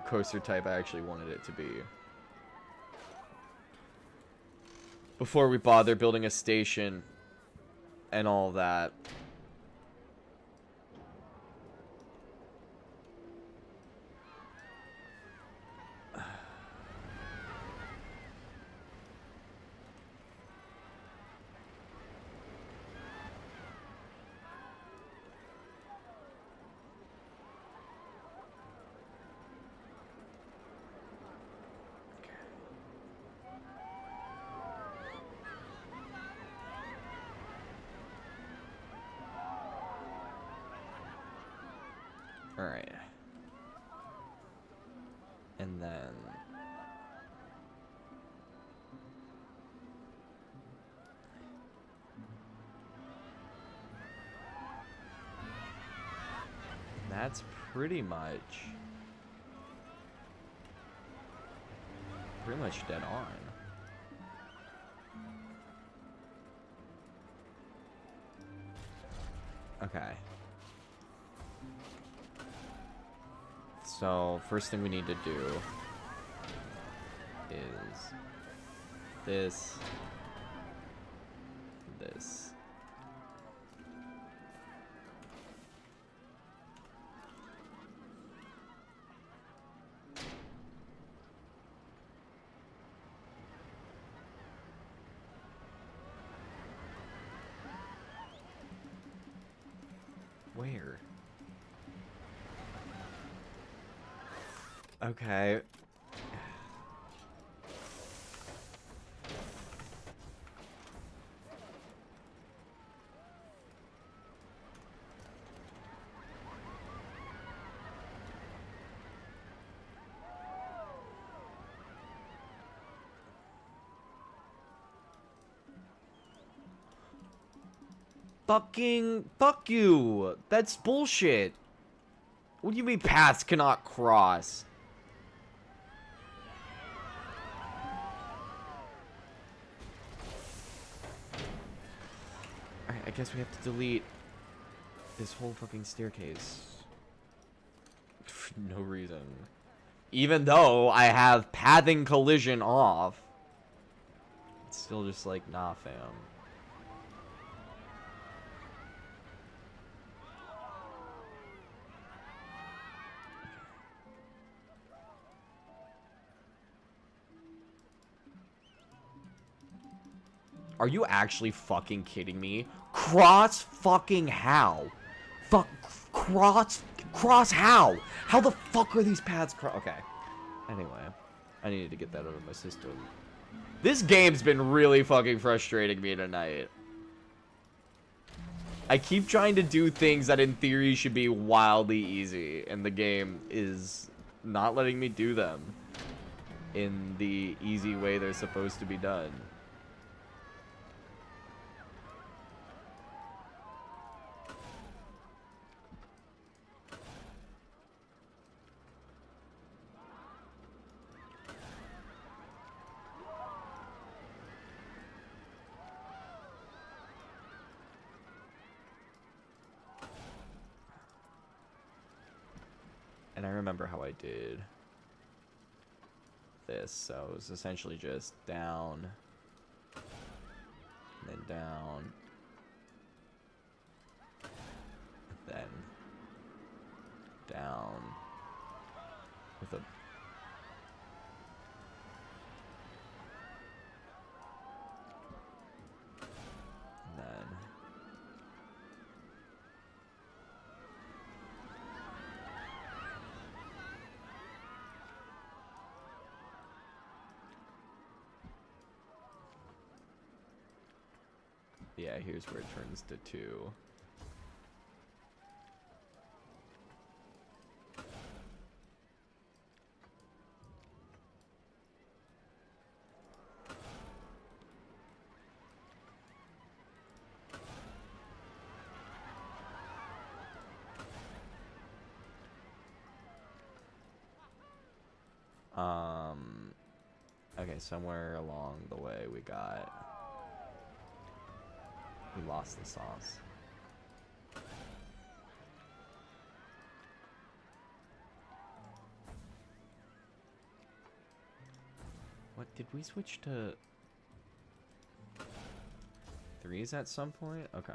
coaster type I actually wanted it to be. Before we bother building a station and all that. Alright. And then... that's pretty much dead on. Okay. So, first thing we need to do is this. Where? Okay. Fuck you. That's bullshit. What do you mean paths cannot cross? Alright, I guess we have to delete this whole fucking staircase. For no reason. Even though I have pathing collision off. It's still just like, nah, fam. Are you actually fucking kidding me? Cross fucking how? Cross how? How the fuck are these paths okay. Anyway, I needed to get that out of my system. This game's been really fucking frustrating me tonight. I keep trying to do things that in theory should be wildly easy, and the game is not letting me do them in the easy way they're supposed to be done. And I remember how I did this, so it was essentially just down, and then down, and then down, with a... and then... yeah, here's where it turns to 2. Okay, somewhere along the way we lost the sauce. What, did we switch to 3s at some point? Okay.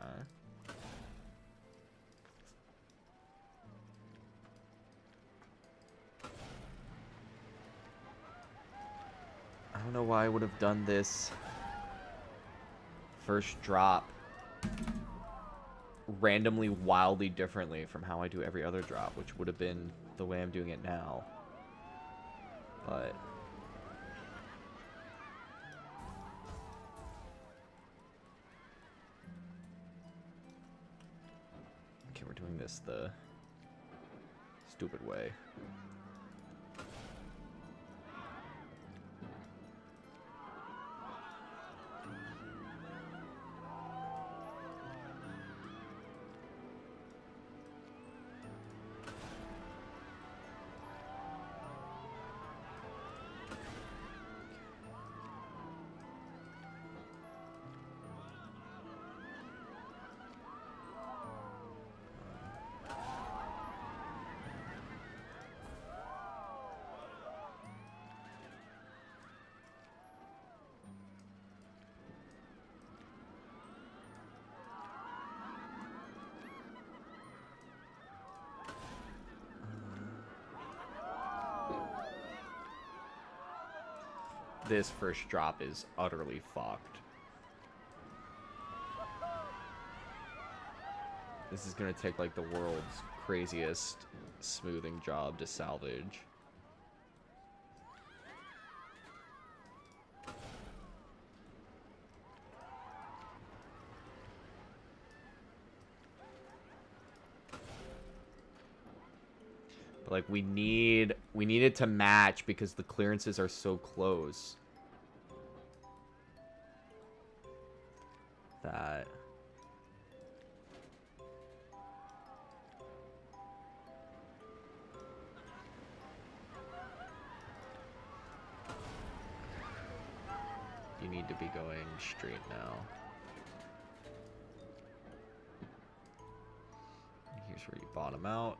I don't know why I would have done this first drop randomly wildly differently from how I do every other drop, which would have been the way I'm doing it now. But okay, we're doing this the stupid way. This first drop is utterly fucked. This is gonna take like the world's craziest smoothing job to salvage. But like we need it to match because the clearances are so close that you need to be going straight now. Here's where you bottom out.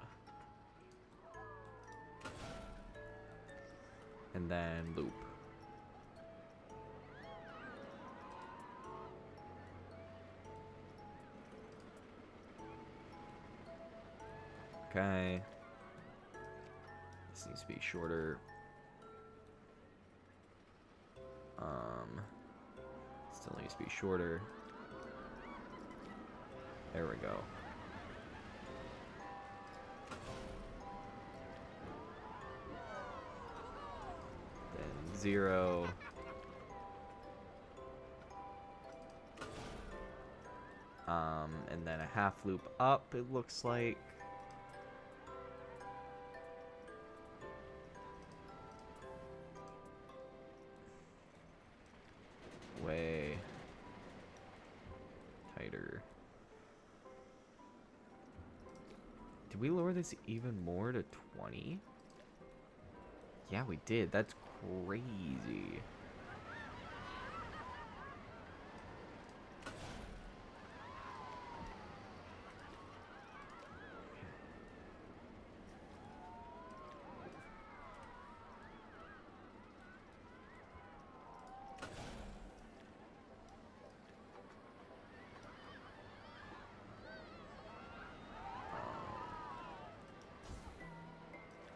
And then loop. Okay. This needs to be shorter. Still needs to be shorter. There we go. Then 0. And then a half loop up, it looks like. Way tighter. Did we lower this even more to 20? Yeah, we did. That's crazy.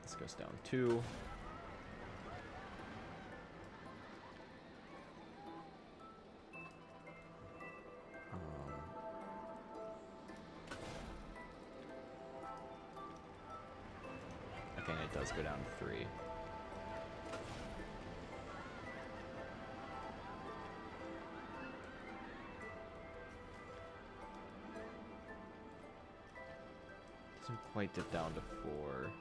This goes down 2. Okay, and it does go down to 3. Doesn't quite dip down to 4.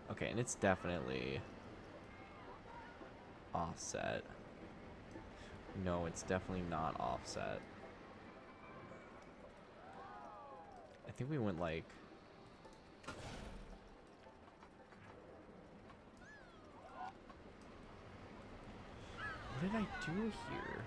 Okay, and it's definitely offset. No, it's definitely not offset. I think we went like... What did I do here?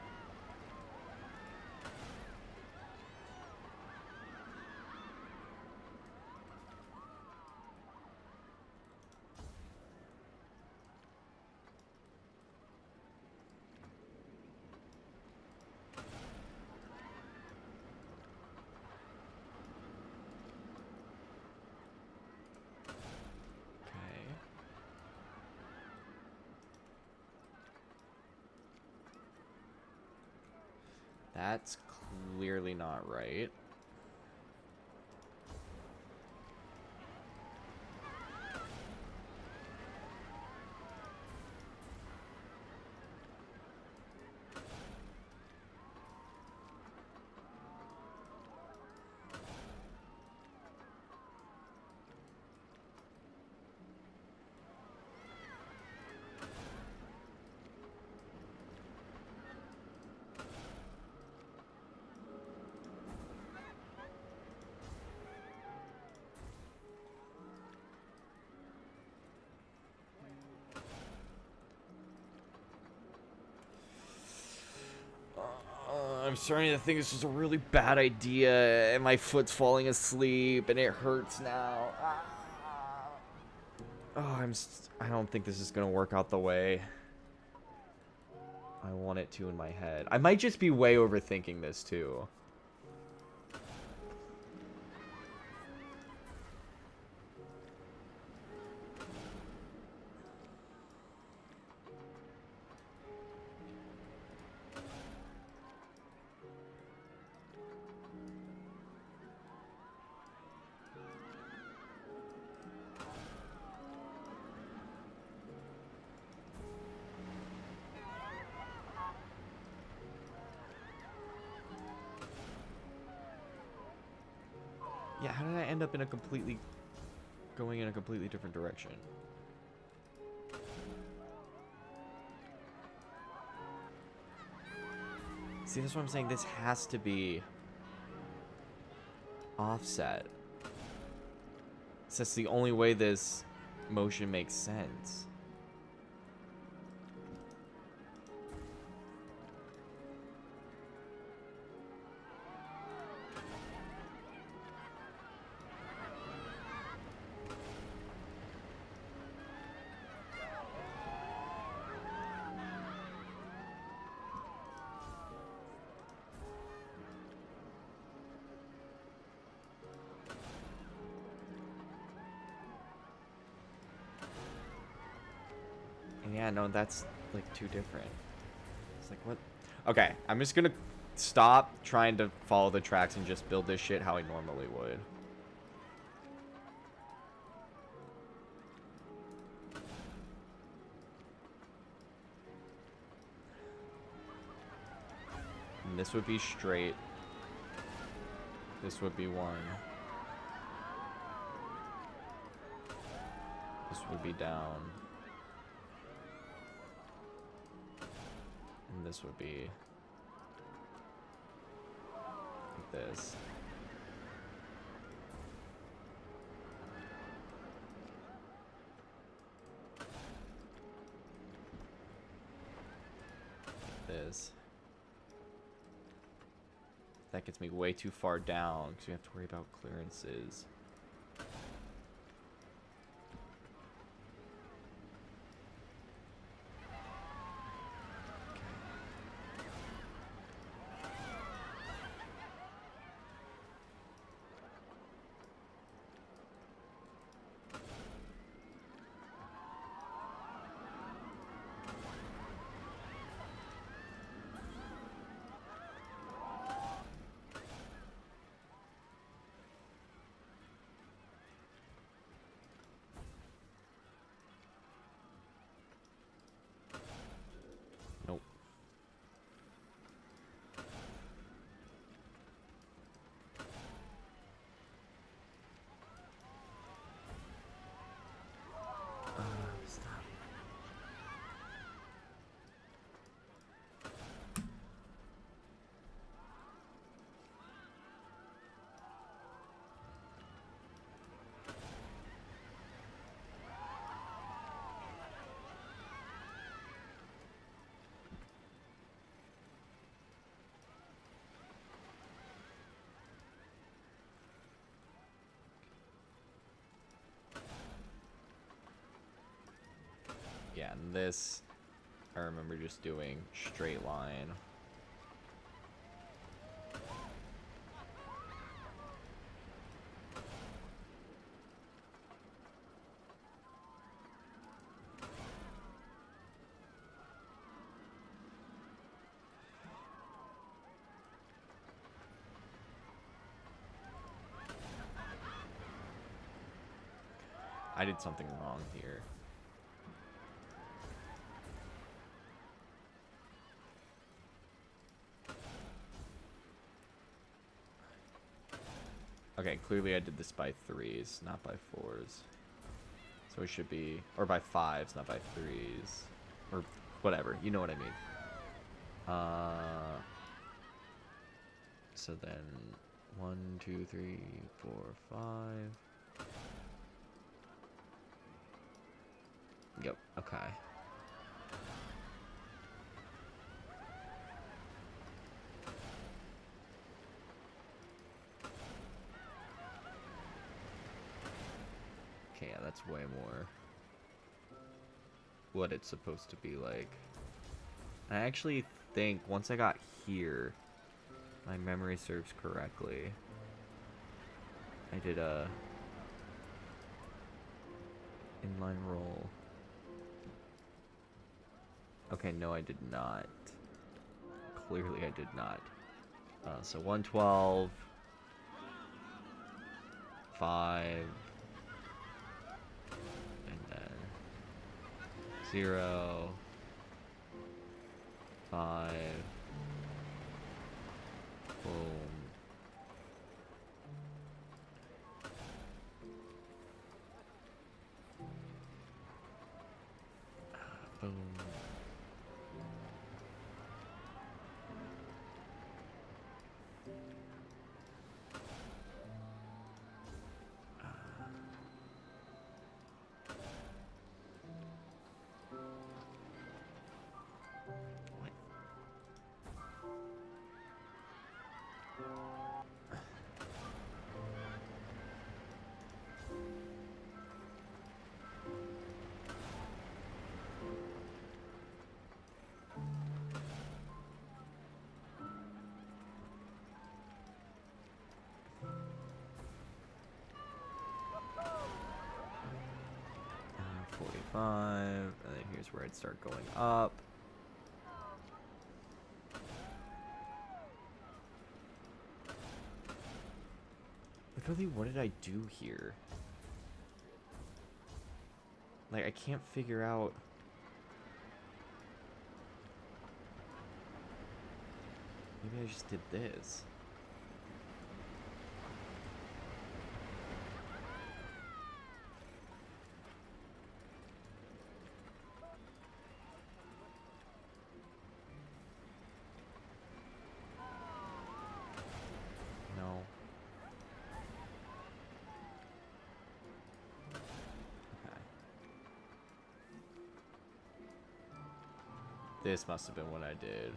That's clearly not right. I'm starting to think this is a really bad idea, and my foot's falling asleep, and it hurts now. Oh, I don't think this is gonna work out the way I want it to in my head. I might just be way overthinking this too. Yeah, how did I end up in a going in a completely different direction? See, that's what I'm saying. This has to be offset. So that's the only way this motion makes sense. Yeah, no, that's like too different. It's like, what? Okay, I'm just gonna stop trying to follow the tracks and just build this shit how I normally would. And this would be straight. This would be one. This would be down. And this would be like this. Like this. That gets me way too far down because we have to worry about clearances. Nope. Stop. Yeah, and this, I remember just doing straight line. I did something wrong here. Okay, clearly I did this by 3s, not by 4s. So it should be, or by 5s, not by 3s. Or whatever, you know what I mean. So then 1, 2, 3, 4, 5. Yep, okay. Okay, yeah, that's way more what it's supposed to be like. I actually think once I got here, my memory serves correctly, I did a inline roll. Okay, no, I did not. Clearly, I did not. So 112, 5, and then 0, 5, boom. Boom. What? Uh, 45, and then here's where I'd start going up. Literally, what did I do here? Like, I can't figure out. Maybe I just did this. No. Okay. This must have been what I did.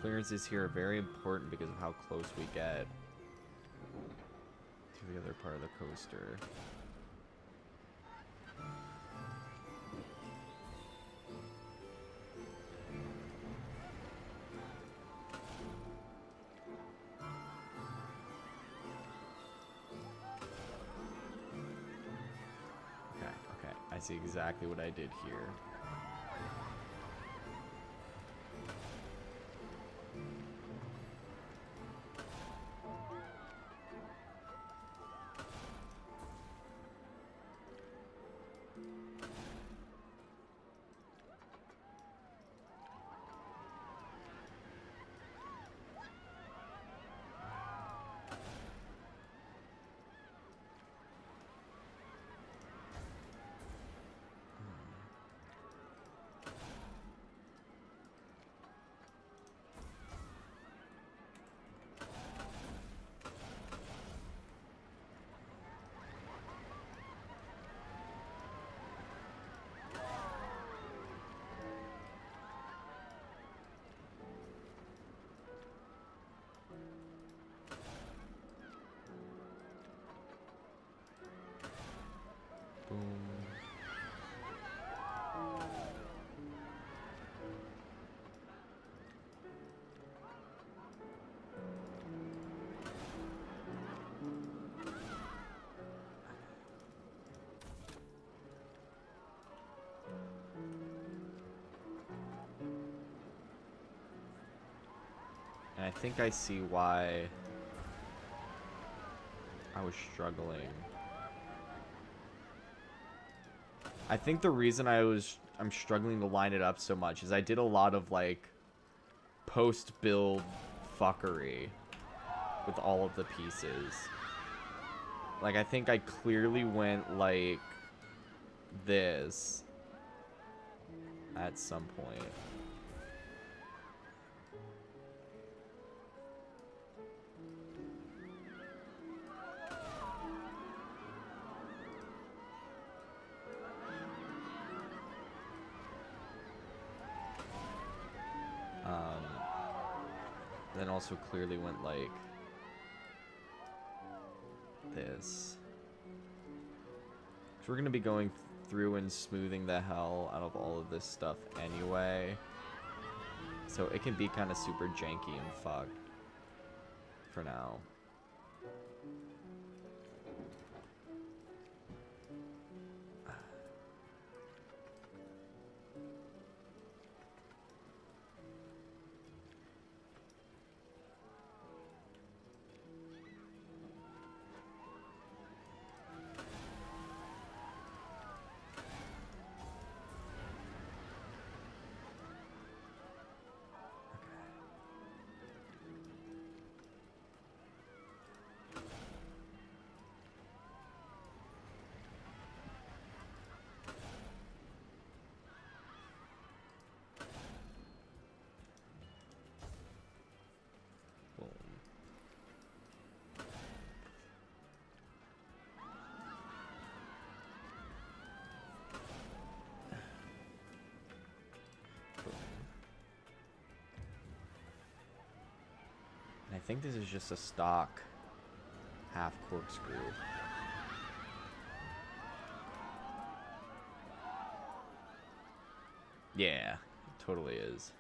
Clearances here are very important because of how close we get to the other part of the coaster. Okay, I see exactly what I did here. Boom. And I think I see why I was struggling. I think the reason I was I'm struggling to line it up so much is I did a lot of, like, post-build fuckery with all of the pieces. Like, I think I clearly went, like, this at some point. Then also clearly went like this. So we're going to be going through and smoothing the hell out of all of this stuff anyway. So it can be kind of super janky and fucked for now. I think this is just a stock half corkscrew. Yeah, it totally is.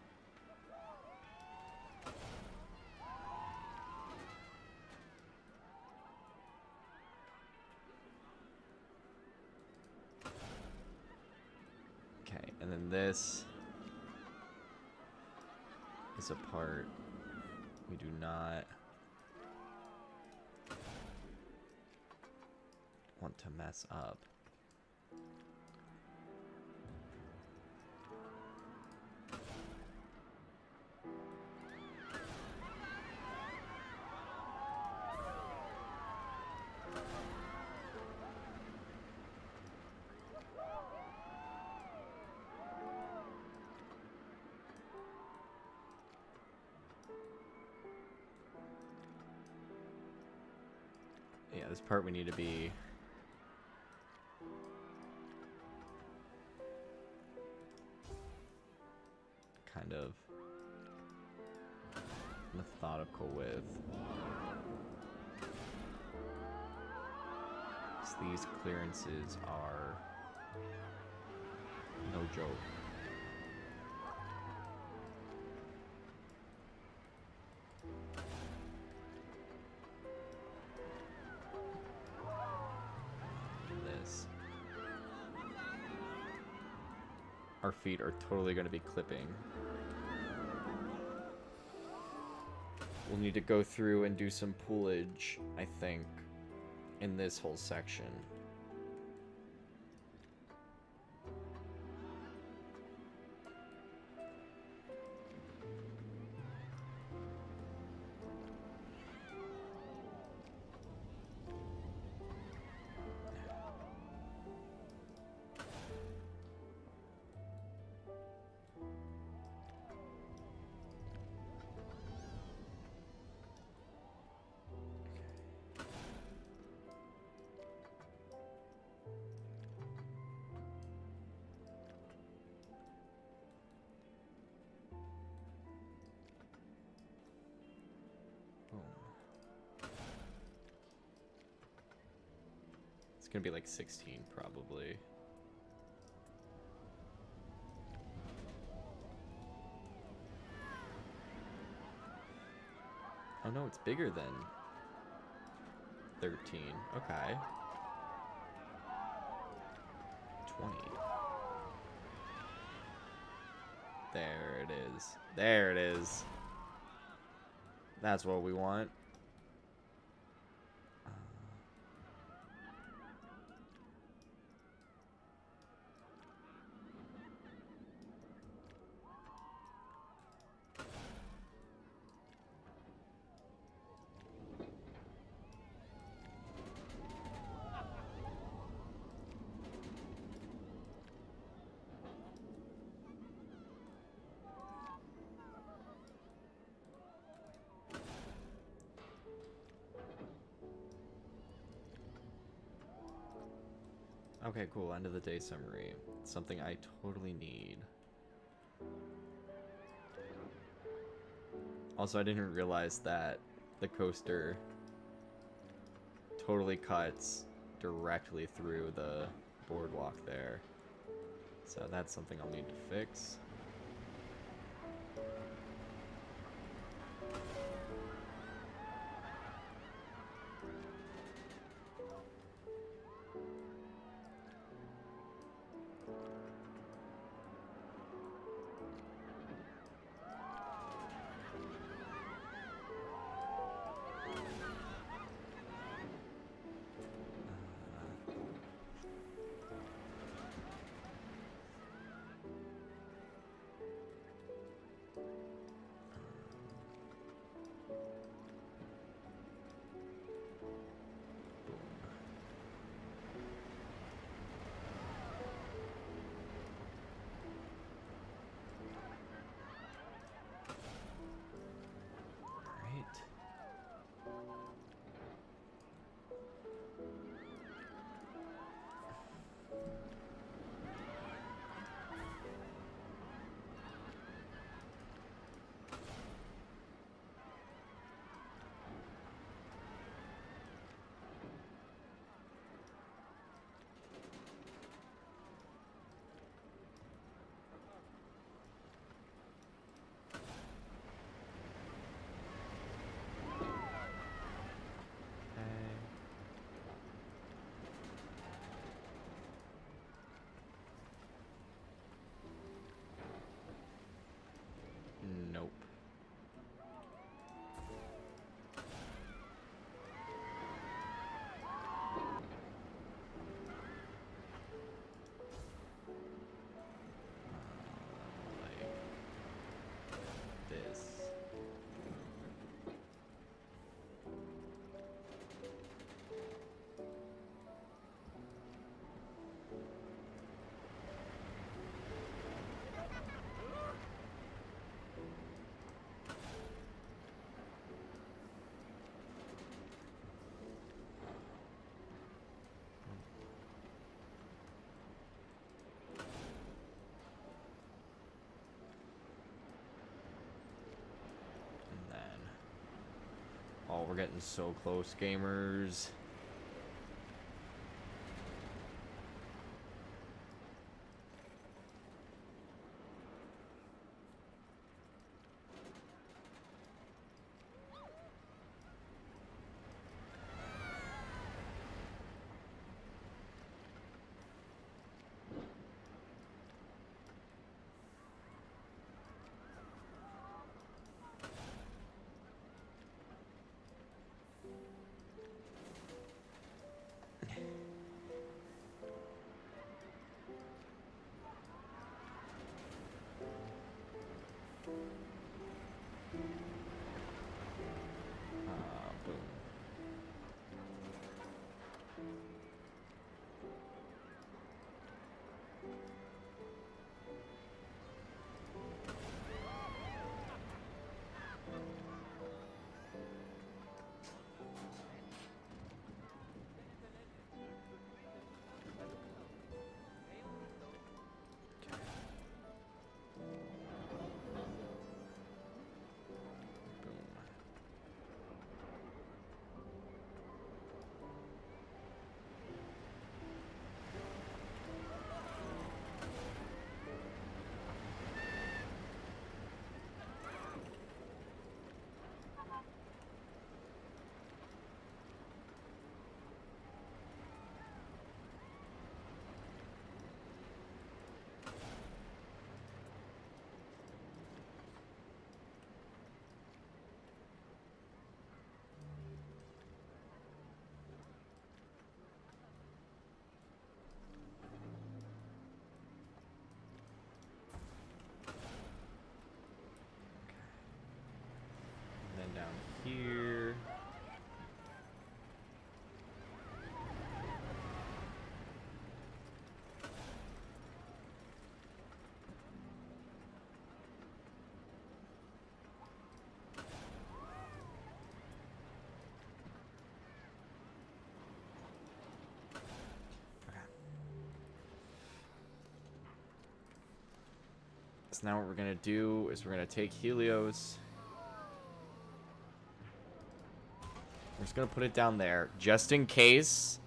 Okay, and then this is a part we do not want to mess up. Yeah, this part we need to be kind of methodical with. So these clearances are no joke. Our feet are totally going to be clipping. We'll need to go through and do some pullage, I think, in this whole section. It's gonna be like 16 probably. Oh no, it's bigger than 13. Okay. 20. There it is. There it is. That's what we want. Okay, cool. End of the day summary. Something I totally need. Also, I didn't realize that the coaster totally cuts directly through the boardwalk there. So that's something I'll need to fix. Nope. Like this. And then, oh, we're getting so close, gamers. Boom. So now what we're going to do is we're going to take Helios. We're just going to put it down there just in case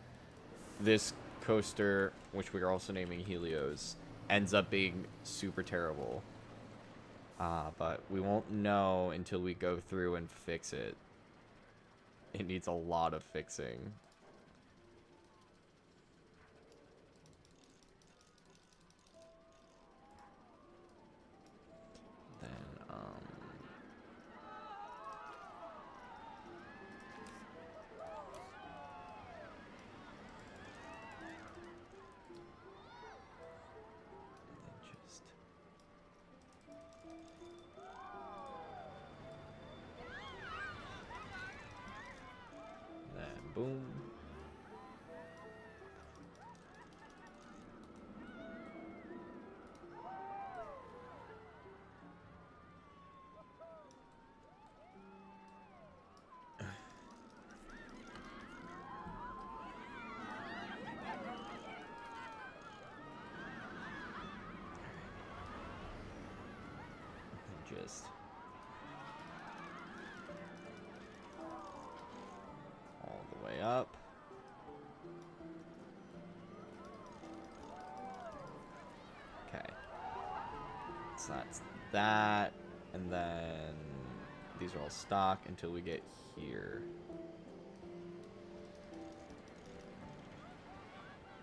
this coaster, which we are also naming Helios, ends up being super terrible. But we won't know until we go through and fix it. It needs a lot of fixing. Boom. Just all the way up. Okay. So that's that. And then these are all stock until we get here.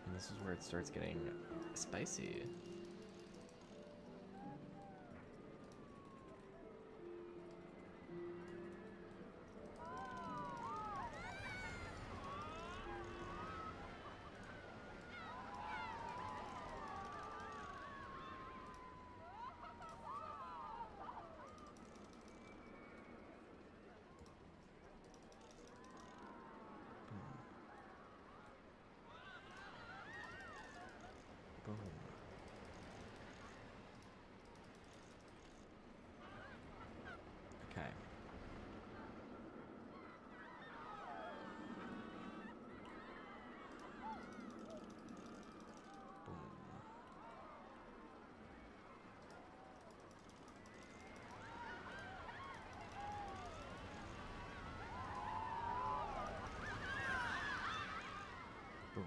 And this is where it starts getting spicy. Boom. Okay. Boom.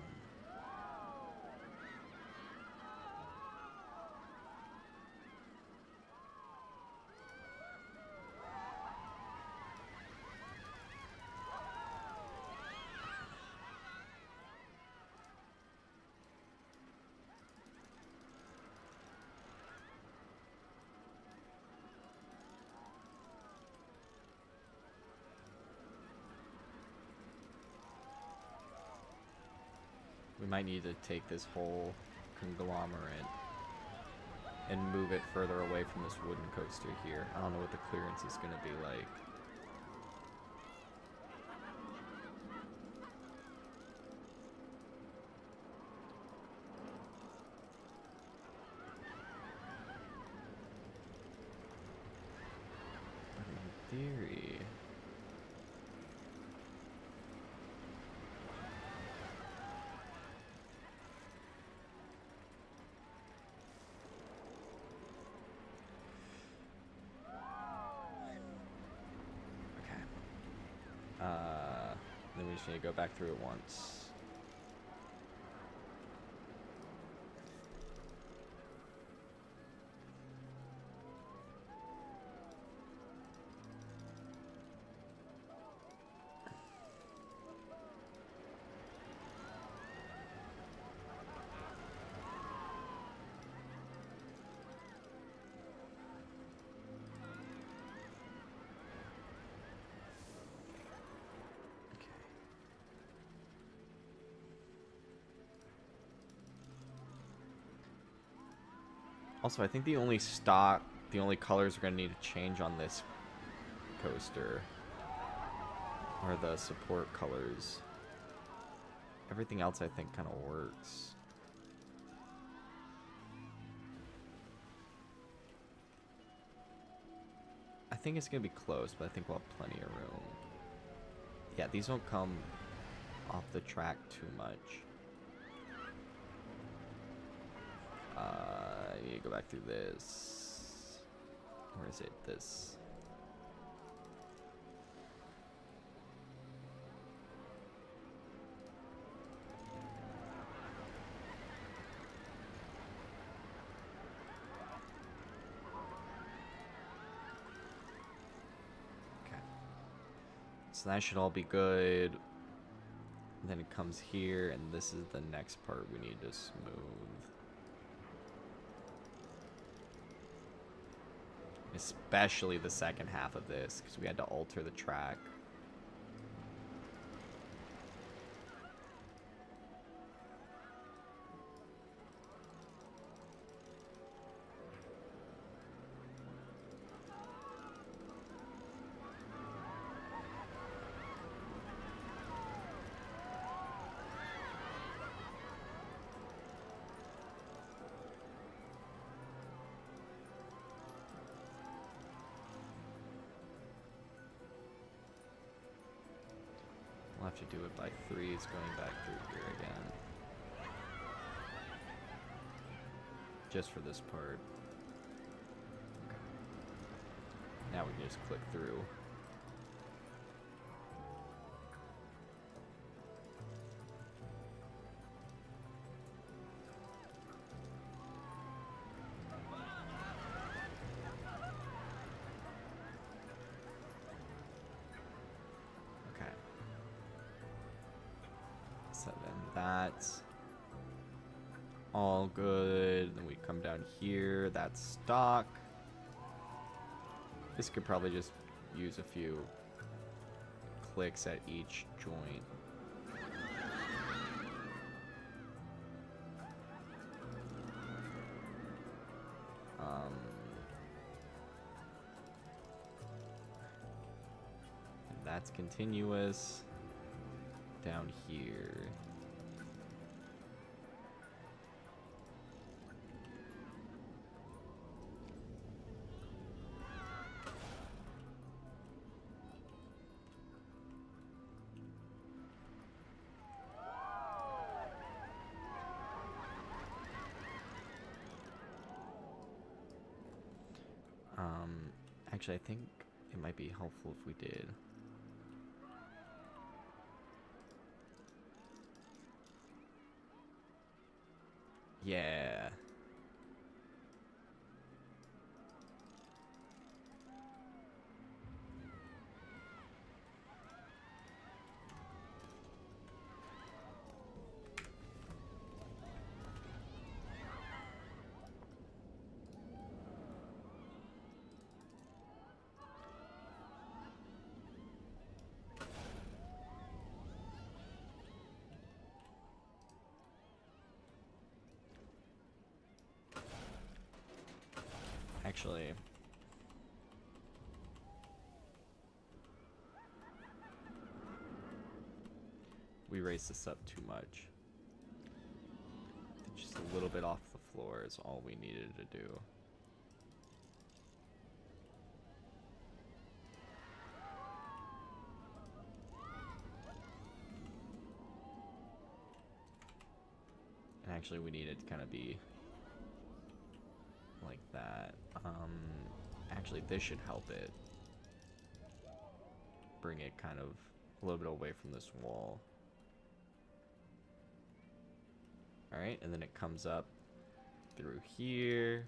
We might need to take this whole conglomerate and move it further away from this wooden coaster here. I don't know what the clearance is going to be like. But in theory... then we just need to go back through it once. Also, I think the only colors we're going to need to change on this coaster are the support colors. Everything else I think kind of works. I think it's going to be close, but I think we'll have plenty of room. Yeah, these won't come off the track too much. I need to go back through this. Or is it this? Okay. So that should all be good. And then it comes here, and this is the next part we need to smooth. Especially the second half of this, because we had to alter the track. We'll have to do it by 3. It's going back through here again. Just for this part. Okay. Now we can just click through. So then that's all good. Then we come down here. That's stock. This could probably just use a few clicks at each joint. And that's continuous. Down here. Actually, I think it might be helpful if we did. Yeah. Actually, we raised this up too much. Just a little bit off the floor is all we needed to do. And actually, we needed to kind of be like that. Actually, this should help it. Bring it kind of a little bit away from this wall. Alright, and then it comes up through here.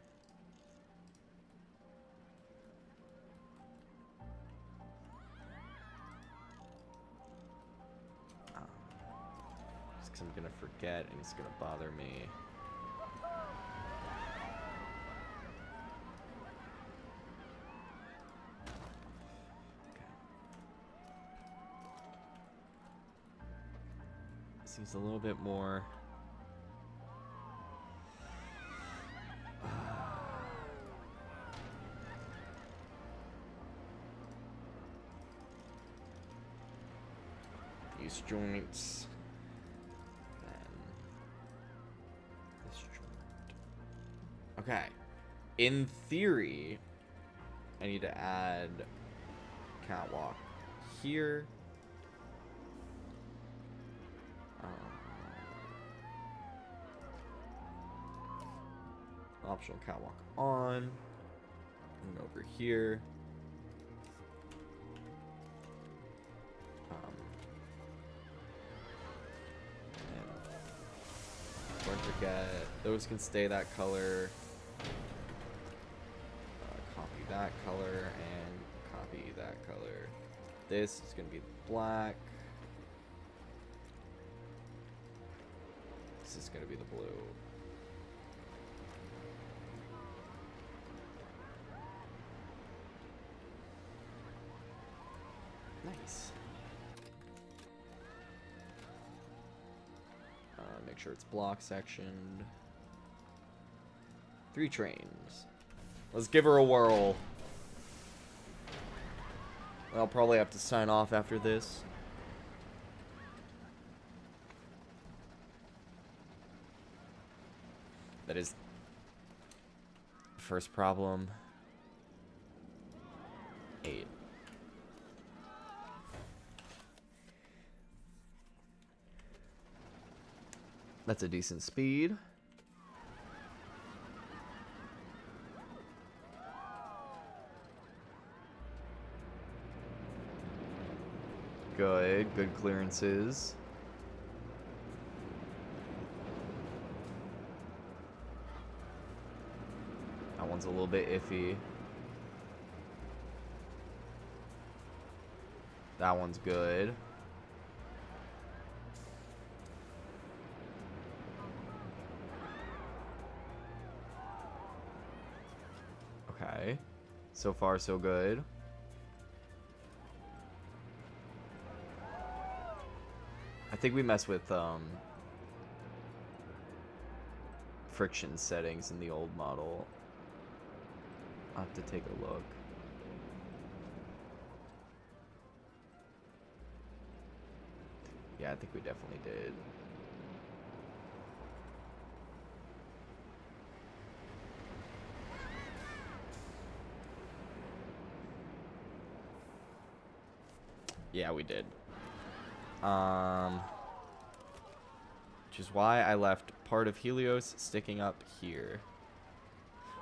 Just 'cause I'm gonna forget and it's gonna bother me. Seems a little bit more. These joints. Then this joint. Okay. In theory, I need to add catwalk here. Optional catwalk on. And over here. And don't forget, those can stay that color. Copy that color and copy that color. This is going to be black. This is going to be the blue. Nice. Make sure it's block sectioned. 3 trains. Let's give her a whirl. I'll probably have to sign off after this. That is first problem. 8. That's a decent speed. Good clearances. That one's a little bit iffy. That one's good. Okay. So far, so good. I think we mess with friction settings in the old model. I'll have to take a look. Yeah, I think we definitely did. Yeah, we did. Which is why I left part of Helios sticking up here.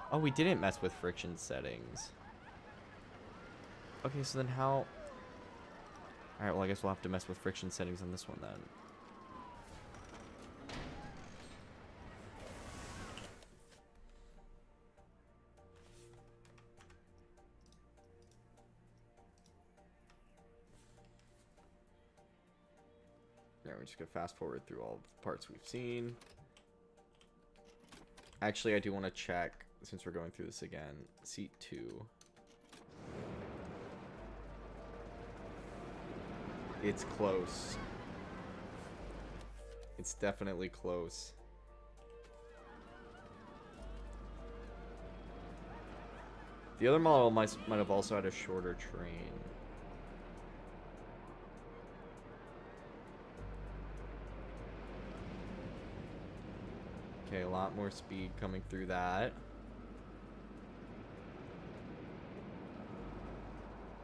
Oh, we didn't mess with friction settings. Okay, so then how... Alright, well, I guess we'll have to mess with friction settings on this one then. Yeah, we're just gonna fast forward through all the parts we've seen. Actually, I do want to check, since we're going through this again, seat 2. It's close. It's definitely close. The other model might have also had a shorter train. Okay, a lot more speed coming through that.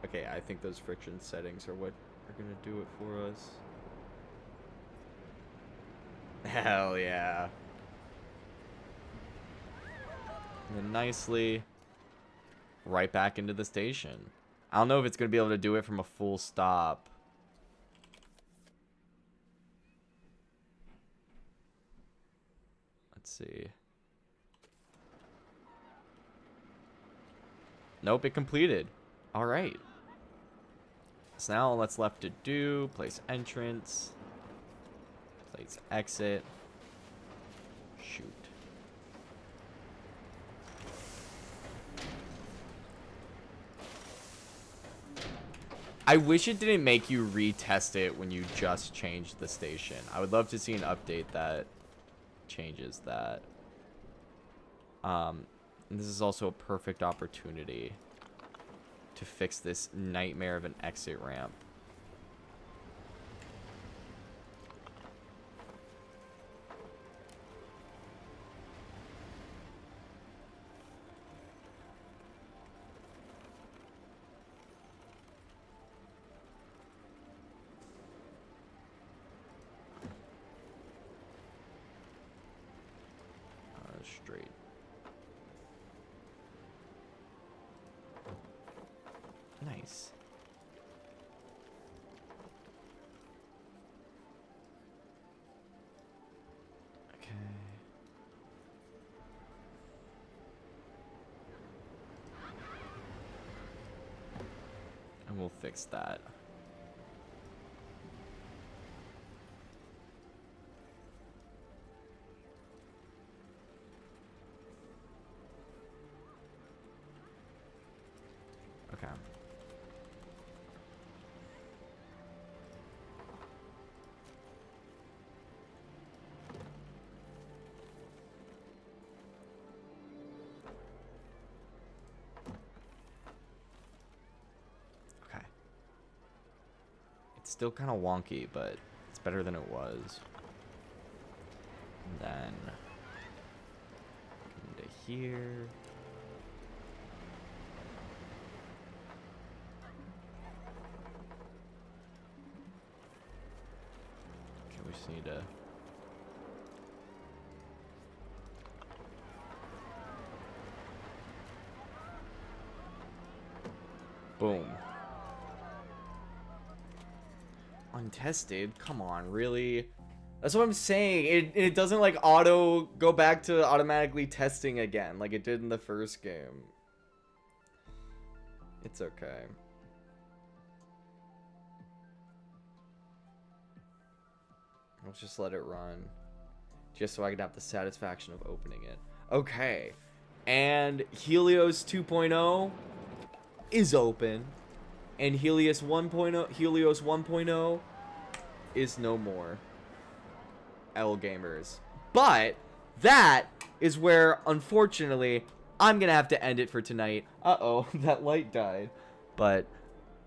Okay, I think those friction settings are what are gonna do it for us. Hell yeah. And then nicely right back into the station. I don't know if it's gonna be able to do it from a full stop. Let's see. Nope, it completed. All right. So now all that's left to do, place entrance, place exit, shoot. I wish it didn't make you retest it when you just changed the station. I would love to see an update that changes that. And this is also a perfect opportunity to fix this nightmare of an exit ramp. Straight. Nice. Okay. And we'll fix that. Okay. Okay. It's still kind of wonky, but it's better than it was. And then into here. Okay, we just need to. Boom. Untested? Come on, really? That's what I'm saying. It doesn't like auto go back to automatically testing again like it did in the first game. It's okay. I'll just let it run. Just so I can have the satisfaction of opening it. Okay. And Helios 2.0 is open. And Helios 1.0 is no more. L gamers. But that is where, unfortunately, I'm gonna have to end it for tonight. Uh-oh, that light died. But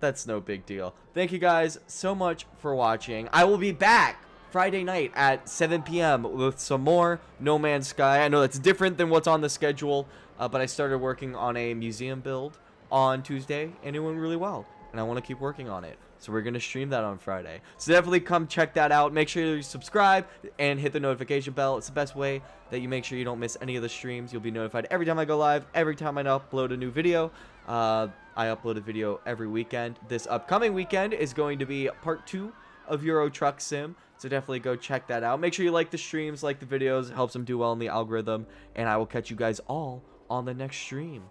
that's no big deal. Thank you guys so much for watching. I will be back Friday night at 7 p.m. with some more No Man's Sky. I know that's different than what's on the schedule, but I started working on a museum build on Tuesday, and it went really well. And I want to keep working on it. So we're going to stream that on Friday. So definitely come check that out. Make sure you subscribe and hit the notification bell. It's the best way that you make sure you don't miss any of the streams. You'll be notified every time I go live, every time I upload a new video. I upload a video every weekend. This upcoming weekend is going to be part 2 of Euro Truck Sim. So definitely go check that out. Make sure you like the streams, like the videos. It helps them do well in the algorithm. And I will catch you guys all on the next stream.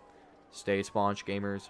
Stay sponge, gamers.